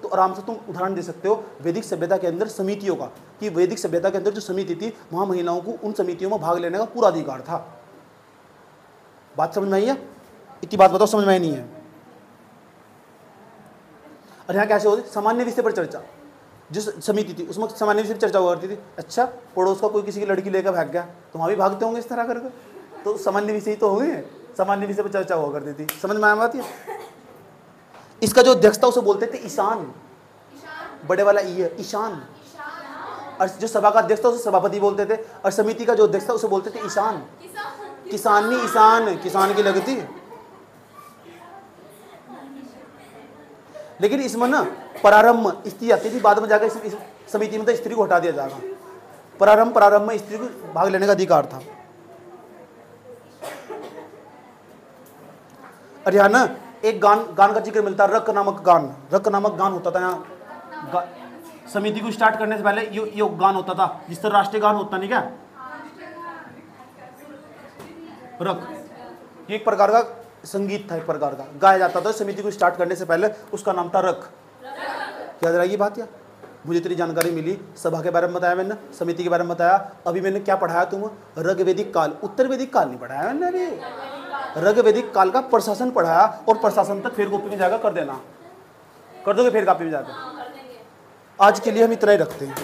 तो आराम से तुम उदाहरण दे सकते हो वैदिक सभ्यता के अंदर समितियों का, कि वैदिक सभ्यता के अंदर जो समिति थी वहाँ महिलाओं को उन समितियों में भाग लेने का पूरा अधिकार था। बात समझ में आई है? इतनी बात बताओ, समझ में आई नहीं है? और यहाँ कैसे होती? सामान्य विषय पर चर्चा। जो समिति थी उसमें सामान्य विषय पर चर्चा हुआ करती थी। अच्छा, पड़ोस का कोई किसी की लड़की लेकर भाग गया तो वहाँ भी भागते होंगे इस तरह करके, तो सामान्य विषय तो होंगे, सामान्य विषय पर चर्चा हुआ करती थी। समझ में आया बात? इसका जो अध्यक्ष था उसे बोलते थे ईशान, बड़े वाला ई है, ईशान। और जो सभा का अध्यक्ष था उसे सभापति बोलते थे, और समिति का जो अध्यक्ष था उसे बोलते थे ईशान। किसान नहीं, ईशान, किसान की लगती। लेकिन इसमें ना प्रारंभ स्त्री आती थी, बाद में जाकर इस समिति में तो स्त्री को हटा दिया जाएगा। प्रारंभ में स्त्री को भाग लेने का अधिकार था। और यहाँ ना एक गान का जिक्र मिलता है, रक नामक गान होता था यहाँ। समिति को स्टार्ट करने से पहले ये गान होता था, जिस तरह राष्ट्रीय गान होता नहीं क्या, रक, ये एक प्रकार का संगीत था, एक प्रकार का गाया जाता था समिति को स्टार्ट करने से पहले, उसका नाम था रक। क्या जरा ये बात? या मुझे इतनी जानकारी मिली, सभा के बारे में बताया मैंने, समिति के बारे में बताया। अभी मैंने क्या पढ़ाया तुम? ऋग्वेदिक काल, उत्तर वैदिक काल नहीं पढ़ाया मैंने अभी। ऋग्वेदिक काल का प्रशासन पढ़ाया, और प्रशासन तक फिर कॉपी में जाकर कर देना, कर दोगे फिर कॉपी में जाकर। आज के लिए हम इतना ही रखते हैं।